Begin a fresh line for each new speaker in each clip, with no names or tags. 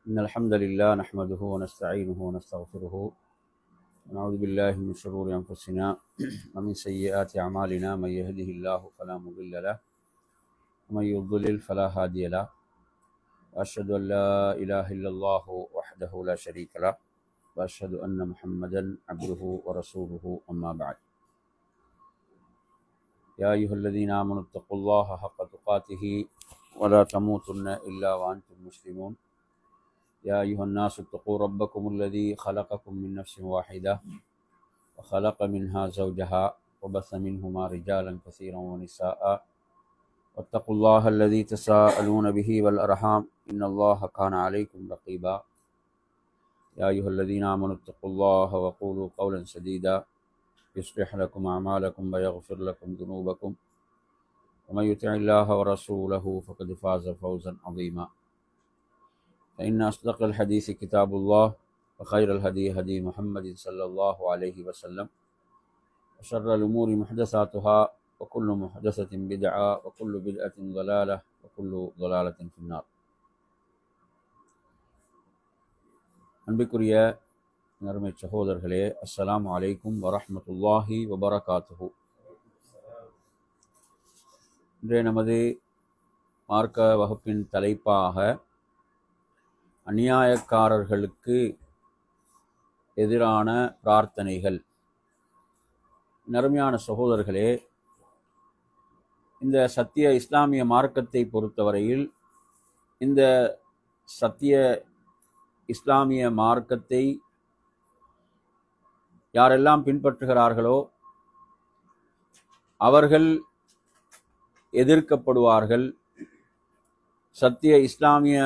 إن الحمد لله نحمده ونستعينه ونستغفره ونعوذ بالله من شرور أنفسنا ومن سيئات أعمالنا من يهده الله فلا مضل له ومن يضلل فلا هادي له وأشهد أن لا إله إلا الله وحده لا شريك له وأشهد أن محمدا عبده ورسوله أما بعد يا أيها الذين آمنوا اتقوا الله حق تقاته ولا تموتن إلا وأنتم مسلمون يا أيها الناس اتقوا ربكم الذي خلقكم من نفس واحدة وخلق منها زوجها وبث منهما رجالا كثيرا ونساء واتقوا الله الذي تساءلون به والأرحام إن الله كان عليكم رقيبا يا أيها الذين آمنوا اتقوا الله وقولوا قولا سديدا يصلح لكم أعمالكم ويغفر لكم ذنوبكم ومن يطع الله ورسوله فقد فاز فوزا عظيما فإن أصدق الحديث كتاب الله وخير الهدي هدي محمد صلى الله عليه وسلم وشر الأمور محدثاتها وكل محدثة بدعة وكل بدعة ضلالة وكل ضلالة في النار. அன்பிற்குரிய நறுமை சகோதரர்களே, அஸ்ஸலாமு அலைக்கும் வரஹ்மத்துல்லாஹி வபரகாத்துஹு. இன்றைய நமது மார்க்க வகுப்பின் தலைப்பாக அநியாயக்காரர்களுக்கு எதிரான பிரார்த்தனைகள். நறுமையான சகோதரர்களே, இந்த சத்திய இஸ்லாமிய மார்க்கத்தை பொறுத்தவரையில் இந்த சத்திய இஸ்லாமிய மார்க்கத்தை யாரெல்லாம் பின்பற்றுகிறார்களோ அவர்கள் எதிர்க்கப்படுவார்கள். சத்திய இஸ்லாமிய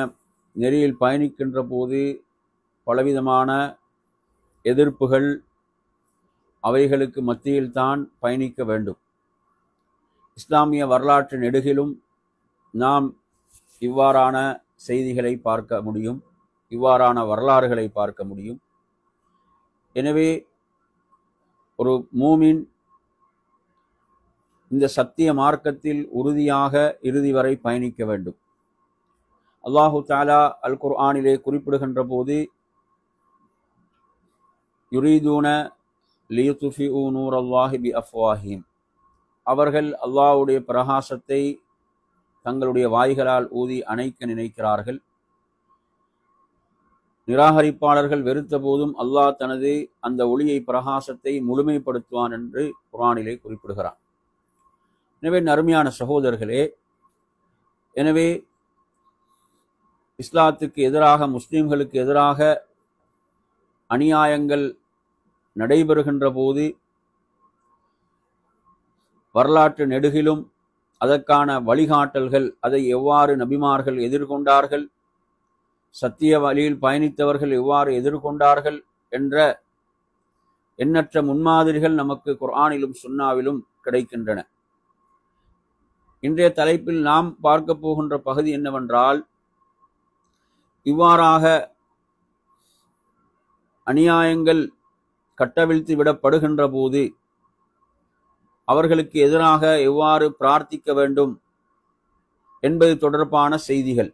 நெறியில் பயணிக்கின்ற போது பலவிதமான எதிர்ப்புகள் அவைகளுக்கு மத்தியில்தான் பயணிக்க வேண்டும். இஸ்லாமிய வரலாற்று நெடுகிலும் நாம் இவ்வாறான செய்திகளை பார்க்க முடியும், இவ்வாறான வரலாறுகளை பார்க்க முடியும். எனவே ஒரு மூமின் இந்த சத்திய மார்க்கத்தில் உறுதியாக இறுதி வரை பயணிக்க வேண்டும். அல்லாஹு தஆலா அல் குர்ஆனிலே குறிப்பிடுகின்ற போது யுரீதூன லியுத்ஃபிஉ நூரல்லாஹி பிஅஃப்வாஹிம், அவர்கள் அல்லாஹ்வுடைய பிரகாசத்தை தங்களுடைய வாய்களால் ஊதி அணைக்க நினைக்கிறார்கள். நிராகரிப்பாளர்கள் வெறுத்த போதும் அல்லாஹ் தனது அந்த ஒளியை பிரகாசத்தை முழுமைப்படுத்துவான் என்று குர்ஆனிலே குறிப்பிடுகிறான். எனவே நறுமையான சகோதரர்களே, எனவே இஸ்லாத்துக்கு எதிராக, முஸ்லிம்களுக்கு எதிராக அநியாயங்கள் நடைபெறுகின்ற போது வரலாற்று நெடுகிலும் அதற்கான வழிகாட்டல்கள், அதை எவ்வாறு நபிமார்கள் எதிர்கொண்டார்கள், சத்திய வழியில் பயணித்தவர்கள் எவ்வாறு எதிர்கொண்டார்கள் என்ற எண்ணற்ற முன்மாதிரிகள் நமக்கு குர்ஆனிலும் சுன்னாவிலும் கிடைக்கின்றன. இன்றைய தலைப்பில் நாம் பார்க்க போகின்ற பகுதி என்னவென்றால், இவ்வாறாக அநியாயங்கள் கட்டவிழ்த்து விடப்படுகின்ற போது அவர்களுக்கு எதிராக எவ்வாறு பிரார்த்திக்க வேண்டும் என்பது தொடர்பான செய்திகள்.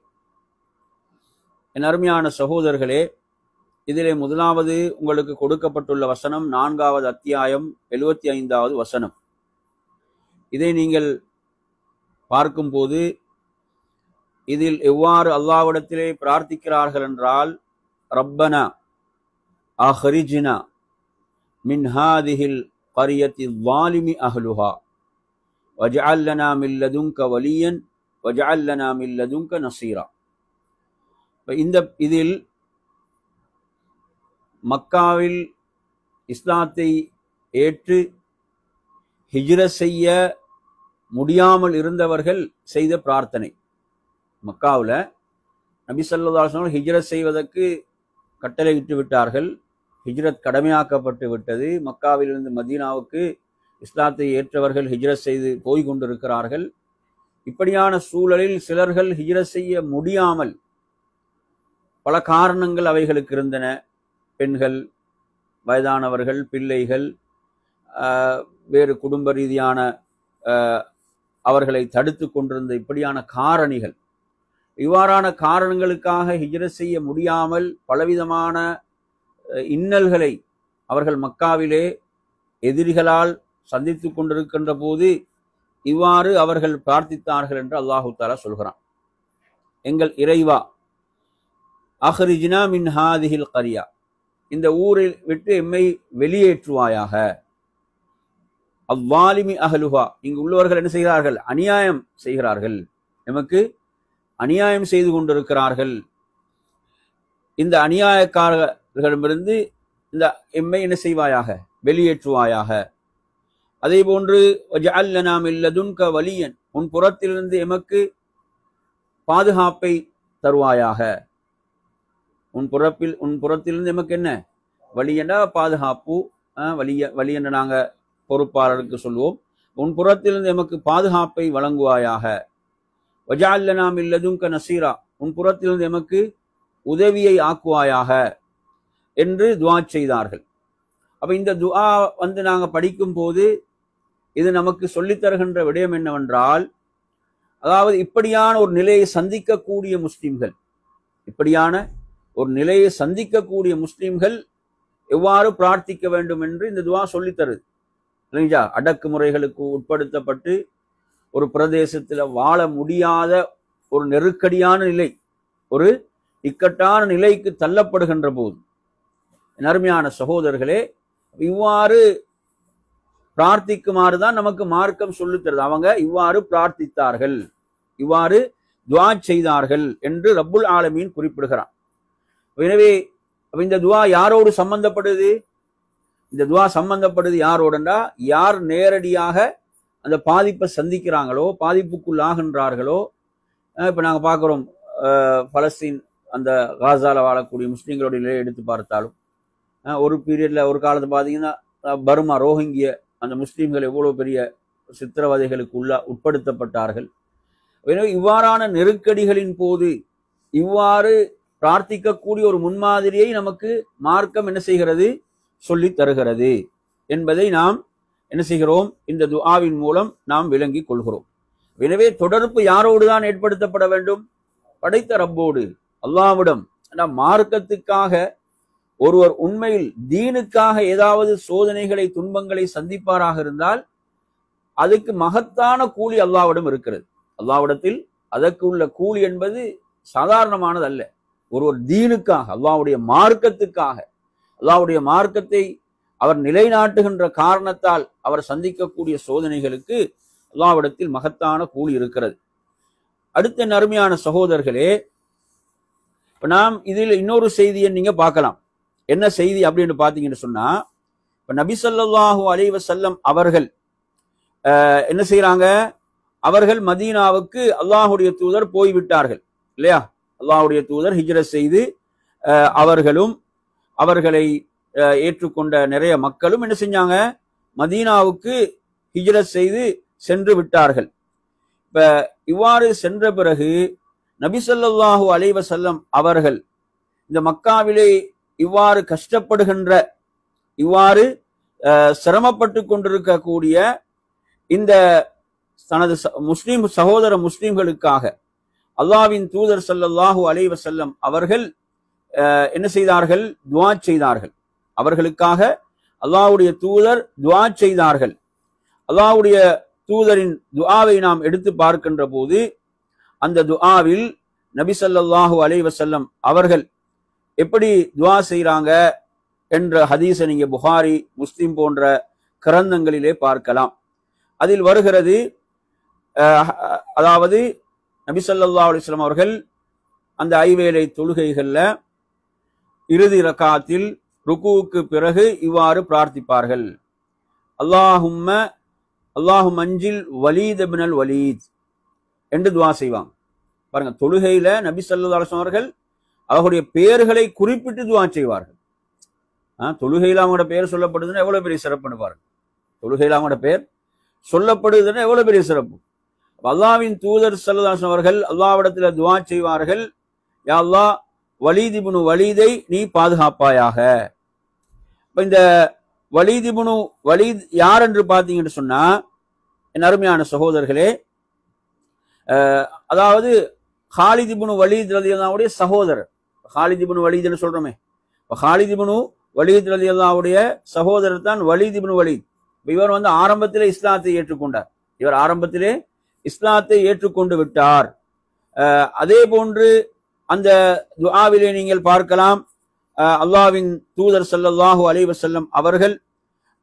என் அருமையான சகோதரர்களே, இதிலே முதலாவது உங்களுக்கு கொடுக்கப்பட்டுள்ள வசனம் 4வது அத்தியாயம் 75வது வசனம். இதை நீங்கள் பார்க்கும்போது இதில் எவ்வாறு அல்லாஹ்விடத்திலே பிரார்த்திக்கிறார்கள் என்றால், ரப்பனா அஹ்ரிஜ்னா மின் ஹாதிஹில் கரியத்தி ஸாலிமி அஹ்லுஹா வஜ்அல் லனா மின் லதுன்க வலியன் வஜ்அல் லனா மின் லதுன்க நஸீரா. இதில் மக்காவில் இஸ்லாத்தை ஏற்று ஹிஜ்ரத் செய்ய முடியாமல் இருந்தவர்கள் செய்த பிரார்த்தனை. மக்காவில் நபி ஸல்லல்லாஹு அலைஹி வஸல்லம் ஹிஜ்ரத் செய்வதற்கு கட்டளையிட்டு விட்டார்கள். ஹிஜ்ரத் கடமையாக்கப்பட்டு விட்டது. மக்காவிலிருந்து மதீனாவுக்கு இஸ்லாத்தை ஏற்றவர்கள் ஹிஜ்ரத் செய்து போய் கொண்டிருக்கிறார்கள். இப்படியான சூழலில் சிலர்கள் ஹிஜ்ரத் செய்ய முடியாமல் பல காரணங்கள் அவைகளுக்கு இருந்தன. பெண்கள், வயதானவர்கள், பிள்ளைகள், வேறு குடும்ப ரீதியான அவர்களை தடுத்து கொண்டிருந்த இப்படியான காரணிகள், இவ்வாறான காரணங்களுக்காக ஹிஜ்ரத் செய்ய முடியாமல் பலவிதமான இன்னல்களை அவர்கள் மக்காவிலே எதிரிகளால் சந்தித்து கொண்டிருக்கின்ற போது இவ்வாறு அவர்கள் பிரார்த்தித்தார்கள் என்று அல்லாஹு தஆலா சொல்கிறான். எங்கள் இறைவா, அஹ்ரிஜ்னா மின் ஹாதிஹில் கரியா, இந்த ஊரில் விட்டு எம்மை வெளியேற்றுவாயாக. அவ்வாலிமி அஹ்லுஹா, இங்கு உள்ளவர்கள் என்ன செய்கிறார்கள்? அநியாயம் செய்கிறார்கள், எமக்கு அநியாயம் செய்து கொண்டிருக்கிறார்கள். இந்த அநியாயக்காரர்களிடமிருந்து இந்த எம்மை என்ன செய்வாயாக? வெளியேற்றுவாயாக. அதே போன்று வஜஅல் லனா மின் லதுன்க வலியன், உன் புறத்திலிருந்து எமக்கு பாதுகாப்பை தருவாயாக. உன் புறத்திலிருந்து எமக்கு என்ன? வலியண்டா பாதுகாப்பு, வலி என்று நாங்க பொறுப்பாளருக்கு சொல்வோம். உன் புறத்திலிருந்து எமக்கு பாதுகாப்பை வழங்குவாயாக. வஜஅல் லனா மின் லதுன்க நஸீரா, உன் புறத்திலிருந்து எமக்கு உதவியை ஆக்குவாயாக என்று துஆ செய்தார்கள். அப்ப இந்த துஆ நாங்க படிக்கும் போது இது நமக்கு சொல்லித் தருகின்ற விடயம் என்னவென்றால், அதாவது இப்படியான ஒரு நிலையை சந்திக்கக்கூடிய முஸ்லிம்கள், இப்படியான ஒரு நிலையை சந்திக்கக்கூடிய முஸ்லிம்கள் எவ்வாறு பிரார்த்திக்க வேண்டும் என்று இந்த துஆ சொல்லித் தருது இல்லைங்களா? அடக்குமுறைகளுக்கு உட்படுத்தப்பட்டு ஒரு பிரதேசத்தில் வாழ முடியாத ஒரு நெருக்கடியான நிலை, ஒரு இக்கட்டான நிலைக்கு தள்ளப்படுகின்ற போது, அருமையான சகோதரர்களே, இவ்வாறு பிரார்த்திக்குமாறுதான் நமக்கு மார்க்கம் சொல்லித் தருது. அவங்க இவ்வாறு பிரார்த்தித்தார்கள், இவ்வாறு துஆ செய்தார்கள் என்று ரப்புல் ஆலமீன் குறிப்பிடுகிறான். எனவே இந்த துஆ யாரோடு சம்பந்தப்படுது? இந்த துஆ சம்பந்தப்படுது யாரோடண்டா, யார் நேரடியாக அந்த பாதிப்பை சந்திக்கிறாங்களோ, பாதிப்புக்குள்ளாகின்றார்களோ. இப்ப நாங்க பார்க்கிறோம், பலஸ்தீன் அந்த காசால வாழக்கூடிய முஸ்லிம்களுடைய நிலையை எடுத்து பார்த்தாலும், ஒரு பீரியட்ல ஒரு காலத்தை பார்த்தீங்கன்னா பர்மா ரோஹிங்கிய அந்த முஸ்லீம்கள் எவ்வளவு பெரிய சித்திரவதைகளுக்கு உட்படுத்தப்பட்டார்கள். எனவே இவ்வாறான நெருக்கடிகளின் போது இவ்வாறு பிரார்த்திக்கக்கூடிய ஒரு முன்மாதிரியை நமக்கு மார்க்கம் என்ன செய்கிறது? சொல்லி தருகிறது என்பதை நாம் என்ன செய்கிறோம்? இந்த துஆவின் மூலம் நாம் விளங்கிக் கொள்கிறோம். எனவே தொடர்பு யாரோடு தான் ஏற்படுத்தப்பட வேண்டும்? படைத்த ரப்போடு, அல்லாஹ்விடம். மார்க்கத்துக்காக ஒருவர் உண்மையில் தீனுக்காக ஏதாவது சோதனைகளை துன்பங்களை சந்திப்பாராக இருந்தால் அதுக்கு மகத்தான கூலி அல்லாஹ்விடம் இருக்கிறது. அல்லாஹ்விடத்தில் அதற்கு உள்ள கூலி என்பது சாதாரணமானது அல்ல. ஒருவர் தீனுக்காக, அல்லாஹ்வுடைய மார்க்கத்துக்காக, அல்லாஹ்வுடைய மார்க்கத்தை அவர் நிலைநாட்டுகின்ற காரணத்தால் அவர் சந்திக்கக்கூடிய சோதனைகளுக்கு அல்லாஹ்விடத்தில் மகத்தான கூலி இருக்கிறது. அடுத்த அருமையான சகோதரர்களே, நாம் இதில் இன்னொரு செய்தியை நீங்க பார்க்கலாம். என்ன செய்தி அப்படின்னு பாத்தீங்கன்னு சொன்னா, இப்ப நபி ஸல்லல்லாஹு அலைஹி வஸல்லம் அவர்கள் என்ன செய்யறாங்க? அவர்கள் மதீனாவுக்கு அல்லாஹுடைய தூதர் போய்விட்டார்கள் இல்லையா? அல்லாஹுடைய தூதர் ஹிஜ்ரத் செய்து அவர்களும் அவர்களை ஏற்றுக்கொண்ட நிறைய மக்களும் என்ன செஞ்சாங்க? மதீனாவுக்கு ஹிஜ்ரத் செய்து சென்று விட்டார்கள். இப்ப இவ்வாறு சென்ற பிறகு நபி ஸல்லல்லாஹு அலைஹி வஸல்லம் அவர்கள் இந்த மக்காவிலே இவ்வாறு கஷ்டப்படுகின்ற, இவ்வாறு சிரமப்பட்டு கொண்டிருக்கக்கூடிய இந்த தனது முஸ்லிம் சகோதர முஸ்லிம்களுக்காக அல்லாஹ்வின் தூதர் ஸல்லல்லாஹு அலைஹி வஸல்லம் அவர்கள் என்ன செய்தார்கள்? துஆ செய்தார்கள். அவர்களுக்காக அல்லாஹ்வுடைய தூதர் துஆ செய்தார்கள். அல்லாஹ்வுடைய தூதரின் துஆவை நாம் எடுத்து பார்க்கின்ற போது அந்த துஆவில் நபி ஸல்லல்லாஹு அலைஹி வஸல்லம் அவர்கள் எப்படி துஆ செய்றாங்க என்ற ஹதீஸை நீங்க புகாரி, முஸ்லிம் போன்ற கிரந்தங்களிலே பார்க்கலாம். அதில் வருகிறது, அதாவது நபி ஸல்லல்லாஹு அலைஹி வஸல்லம் அவர்கள் அந்த ஐவேளை தொழுகைகள்ல இறுதி ரக்காத்தில் ருக்குவுக்கு பிறகு இவ்வாறு பிரார்த்திப்பார்கள். அல்லாஹும் அஞ்சில் வலீத் இப்னல் வலீத் என்று துஆ செய்வாங்க. பாருங்க, தொழுகையில நபி ஸல்லல்லாஹு அலைஹி வஸல்லம் அவர்கள் அவர்களுடைய பெயர்களை குறிப்பிட்டு துஆ செய்வார்கள். தொழுகையில் அவங்களோட பெயர் சொல்லப்படுதுன்னா எவ்வளவு பெரிய சிறப்புன்னு பாருங்க. தொழுகையில் அவங்களோட பெயர் சொல்லப்படுதுன்னா எவ்வளவு பெரிய சிறப்பு. அல்லாஹ்வின் தூதர் ஸல்லல்லாஹு அலைஹி வஸல்லம் அவர்கள் அல்லாஹ்விடத்தில் துஆ செய்வார்கள், யா அல்லாஹ், வலீத் இப்னு வலீதை நீ பாதுகாப்பாயாக. இந்த வலீத் இப்னு வலீத் யார் என்று பார்த்தீங்கன்னு சொன்னா, என் அருமையான சகோதரர்களே, அதாவது ஹாலித் இப்னு வலீத் ரலியல்லாஹுடைய சகோதரர். ஹாலித் இப்னு வலீத்னு சொல்றோமே, ஹாலித் இப்னு வலீத் ரலியல்லாஹுடைய சகோதரர் தான் வலீத் இப்னு வலீத். இவர் ஆரம்பத்திலே இஸ்லாத்தை ஏற்றுக்கொண்டார். இவர் ஆரம்பத்திலே இஸ்லாத்தை ஏற்றுக்கொண்டு விட்டார். அதே போன்று அந்த துஆவிலே நீங்கள் பார்க்கலாம், அல்லாஹ்வின் தூதர் ஸல்லல்லாஹு அலைஹி வஸல்லம் அவர்கள்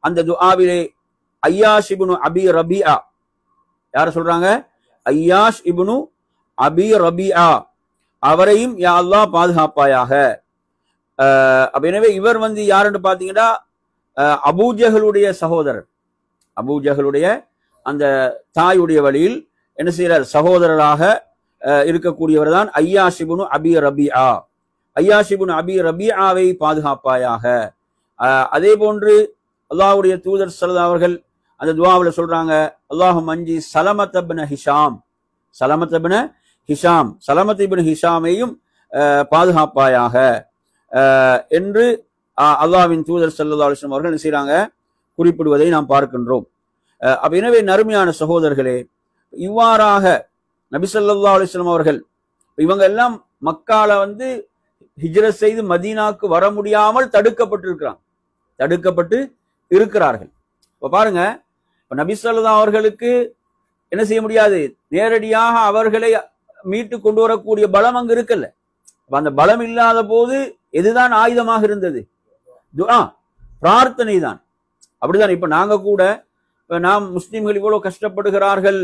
அந்த துஆவிலே ஐயாஷ் இப்னு அபி ரபிஆ, யார சொல்றாங்க? ஐயாஷ் இப்னு அபி ரபிஆ, அவரையும் யா அல்லாஹ் பாதுகாப்பாயாக. எனவே இவர் யாருன்னு பாத்தீங்கன்னா அபூஜஹலுடைய சகோதரர். அபூஜஹலுடைய அந்த தாயுடைய வழியில் என்ன செய்யறார்? சகோதரராக இருக்கக்கூடியவர் தான் ஐயாஷ் இப்னு அபி ரபிஆ. ஐயாஷ் இப்னு அபி ரபிஆவை பாதுகாப்பாயாக. அதே போன்று அல்லாஹ்வுடைய தூதர் ஸல்லல்லாஹு அவர்கள் அந்த துஆவுல சொல்றாங்க, அல்லாஹும்ம அன்ஜி சலமத் இப்னு ஹிஷாம், சலமத் இப்னு ஹிஷாம், சலமத் இப்னு ஹிஷாமையும் பாதுகாப்பாயாக என்று அல்லாஹ்வின் தூதர் ஸல்லல்லாஹு அலைஹி வஸல்லம் அவர்கள் என்ன செய்றாங்க? குறிப்பிடுவதை நாம் பார்க்கின்றோம். எனவே நறுமையான சகோதரர்களே, இவ்வாறாக நபி ஸல்லல்லாஹு அலைஹி வஸல்லம் அவர்கள் இவங்க எல்லாம் மக்கால ஹிஜ்ரத் செய்து மதீனாக்கு வர முடியாமல் தடுக்கப்பட்டு இருக்கிறார்கள். இப்ப பாருங்க, நபி ஸல்லல்லாஹு அவர்களுக்கு என்ன செய்ய முடியாது? நேரடியாக அவர்களை மீட்டு கொண்டு வரக்கூடிய பலம் அங்கு இருக்கல்ல. அந்த பலம் இல்லாத போது எதுதான் ஆயுதமாக இருந்தது? துஆ, பிரார்த்தனை தான். அப்படிதான். இப்ப நாங்க கூட நாம் முஸ்லிம்கள் இவ்வளவு கஷ்டப்படுகிறார்கள்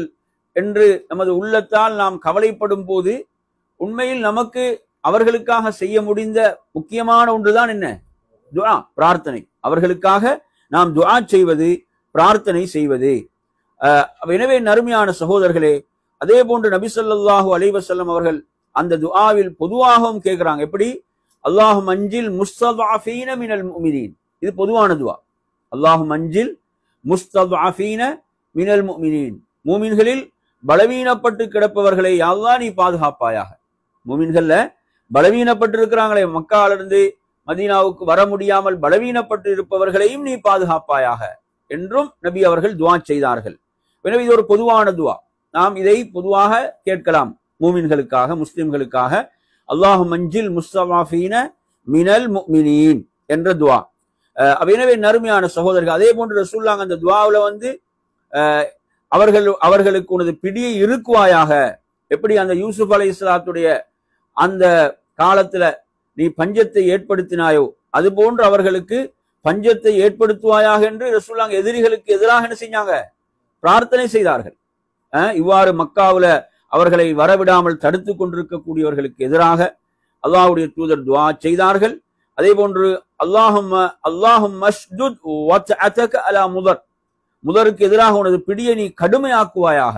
என்று நமது உள்ளத்தால் நாம் கவலைப்படும் போது உண்மையில் நமக்கு அவர்களுக்காக செய்ய முடிந்த முக்கியமான ஒன்றுதான் என்ன? துஆ, பிரார்த்தனை. அவர்களுக்காக நாம் துஆ செய்வது, பிரார்த்தனை செய்வது. எனவே நறுமையான சகோதரர்களே, அதே போன்று நபி ஸல்லல்லாஹு அலைஹி வஸல்லம் அவர்கள் அந்த துஆவில் பொதுவாகவும் கேட்கிறாங்க. எப்படி? அல்லாஹும்ம அன்ஜில் முஸ்தத்அஃபீன மினல் முஃமினீன். இது பொதுவான துஆ. அல்லாஹும்ம அன்ஜில் முஸ்தத்அஃபீன மினல் முஃமினீன், மூமின்களில் பலவீனப்பட்டு கிடப்பவர்களை யா அல்லாஹ் நீ பாதுகாப்பாயாக. மூமின்கள்ல பலவீனப்பட்டு இருக்கிறாங்களே, மக்காவிலிருந்து மதீனாவுக்கு வர முடியாமல் பலவீனப்பட்டு இருப்பவர்களையும் நீ பாதுகாப்பாயாக என்றும் நபி அவர்கள் துஆ செய்தார்கள். எனவே இது ஒரு பொதுவான துஆ. நாம் இதை பொதுவாக கேட்கலாம் மூமின்களுக்காக, முஸ்லிம்களுக்காக. அல்லாஹும்ம அன்ஜில் முஸ்தத்அஃபீன மினல் முஃமினீன் என்ற துஆ. எனவே நறுமையான சகோதரர்கள், அதே போன்று ரசூலுல்லாஹ் அந்த துஆவுல அவர்களுக்கு உனது பிடியை இருக்குவாயாக. எப்படி அந்த யூசுப் அலைஹிஸ்ஸலாத்துடைய அந்த காலத்துல நீ பஞ்சத்தை ஏற்படுத்தினாயோ அது போன்று அவர்களுக்கு பஞ்சத்தை ஏற்படுத்துவாயாக என்று ரசூலுல்லாஹ் எதிரிகளுக்கு எதிராக என்ன செஞ்சாங்க? பிரார்த்தனை செய்தார்கள். இவ்வாறு மக்காவுல அவர்களை வரவிடாமல் தடுத்து கொண்டிருக்கக்கூடியவர்களுக்கு எதிராக அல்லாஹ்வுடைய தூதர் துஆ செய்தார்கள். அதே போன்று அல்லாஹும்ம அஷ்துத் வத்அதக அலா முதர், முதருக்கு எதிராக உனது பிடியை நீ கடுமையாக்குவாயாக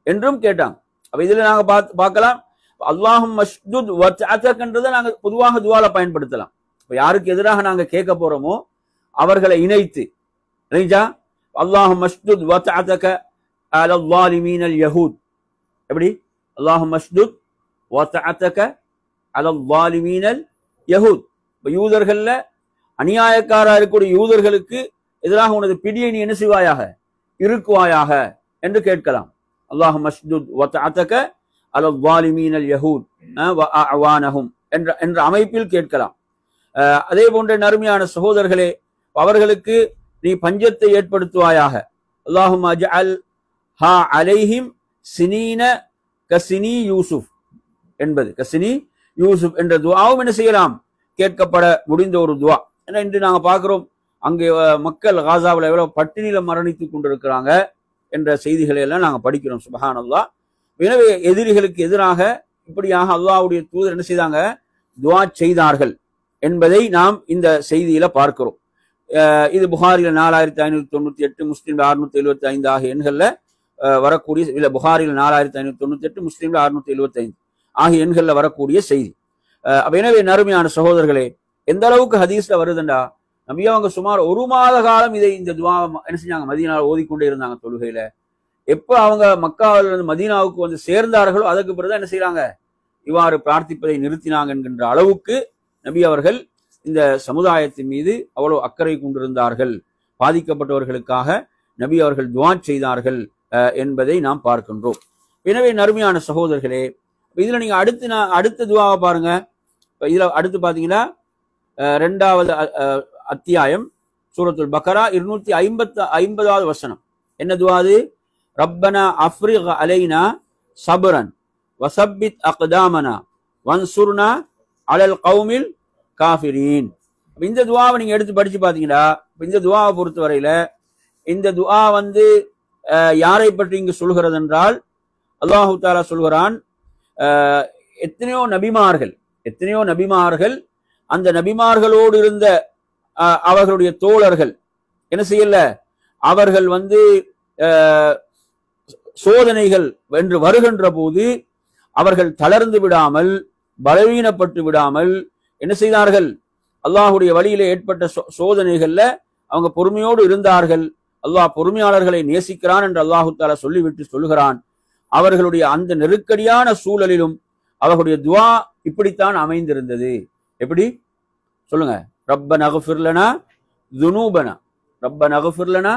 என்றும் கேட்டாங்க. அப்ப இதுல நாங்க பார்க்கலாம், அல்லாஹும்ம அஷ்துத் வத்அதகன்றதை நாங்க பொதுவாக துஆல பயன்படுத்தலாம். இப்ப யாருக்கு எதிராக நாங்க கேட்க போறோமோ அவர்களை இணைத்து, அல்லாஹும்ம அஷ்துத் வத்அதக அலா ஸாலிமீன் அல் யஹூத். எப்படி? அல்லாஹும்ம அஷ்துத் வத்அதக அலா ஸாலிமீன் அல் யஹூத். யூதர்கள்ல அநியாயக்காரா இருக்கக்கூடிய யூதர்களுக்கு எதிராக உனது பிடியை நீ என்ன செய்வாயாக? இருக்குவாயாக என்று கேட்கலாம். அல்லாஹும்ம அஷ்துத் வத்அதக அலா ஸாலிமீன் அல் யஹூத் வ அஅவானஹும் என்ற அமைப்பில் கேட்கலாம். அதே போன்ற நறுமையான சகோதரர்களே, அவர்களுக்கு நீ பஞ்சத்தை ஏற்படுத்துவாயாக. அல்லாஹும்ம அஜ்அல் ஹா அலைஹிம் சினீன கசினி யூசுப் என்பது, கசினி யூசுப் என்ற துஆவும் என்ன செய்யலாம்? கேட்கப்பட முடிந்த ஒரு துஆ. ஏன்னா இன்று நாங்க பார்க்கிறோம், அங்கே மக்கள் காசாவில் எவ்வளவு பட்டினியில மரணித்துக் கொண்டிருக்கிறாங்க என்ற செய்திகளை எல்லாம் நாங்க படிக்கிறோம். சுப்ஹானல்லாஹ். எனவே எதிரிகளுக்கு எதிராக இப்படியாக அல்லாஹ்வுடைய தூதர் என்ன செய்தாங்க? துஆ செய்தார்கள் என்பதை நாம் இந்த செய்தியில பார்க்கிறோம். இது புகாரில 4598, முஸ்லிம்ல 675 ஆகிய எண்கள்ல வரக்கூடிய, இல்ல புகாரில 4598, முஸ்லிம்ல 675 ஆகிய எண்கள்ல வரக்கூடிய செய்தி. எனவே நறுமையான சகோதரர்களே, எந்த அளவுக்கு ஹதீஸ்ல வருதுண்டா, நபி அவங்க சுமார் 1 மாத காலம் இதை இந்த துஆ என்ன செஞ்சாங்க? மதீனாவில் ஓதிக்கொண்டே இருந்தாங்க தொழுகையில. எப்ப அவங்க மக்காவில் இருந்து மதீனாவுக்கு சேர்ந்தார்களோ அதுக்கு பிறகுதான் என்ன செய்யறாங்க? இவ்வாறு பிரார்த்திப்பதை நிறுத்தினாங்க என்கின்ற அளவுக்கு நபி அவர்கள் இந்த சமுதாயத்தின் மீது அவ்வளவு அக்கறை கொண்டிருந்தார்கள். பாதிக்கப்பட்டவர்களுக்காக நபி அவர்கள் துஆ செய்தார்கள் என்பதை நாம் பார்க்கின்றோம். எனவே நறுமையான சகோதரர்களே, இதுல நீங்க அடுத்த துவாவை பாருங்க. இதுல அடுத்து பாத்தீங்கன்னா 2வது அத்தியாயம் சூரத்துல் பக்கரா 250வது வசனம். என்ன துவா அது? ரப்பனா அஃப்ரிக் அலைனா சப்ரன் வசப்பித் அக்தாமனா வன்சுர்னா அலல் கௌமில் காஃபிரீன். இந்த துவாவை நீங்க எடுத்து படிச்சு பாத்தீங்கன்னா, இந்த துவாவை பொறுத்த வரையில இந்த துவா யாரை பற்றி இங்கு சொல்கிறது என்றால், அல்லாஹு தாலா சொல்கிறான், எத்தனையோ நபிமார்கள் அந்த நபிமார்களோடு இருந்த அவர்களுடைய தோழர்கள் என்ன செய்யல, அவர்கள் சோதனைகள் என்று வருகின்ற போது அவர்கள் தளர்ந்து விடாமல் பலவீனப்பட்டு விடாமல் என்ன செய்தார்கள், அல்லாஹுடைய வழியிலே ஏற்பட்ட சோதனைகள்ல அவங்க பொறுமையோடு இருந்தார்கள். அல்லாஹ் பொறுமையாளர்களை நேசிக்கிறான் என்று அல்லாஹு தாலா சொல்லிவிட்டு சொல்லுகிறான், அவர்களுடைய அந்த நெருக்கடியான சூழலிலும் அவர்களுடைய துவா இப்படித்தான் அமைந்திருந்தது. எப்படி சொல்லுங்க? ரப்பனா அக்ஃபிர் லனா துனூபனா, ரப்பனா அக்ஃபிர் லனா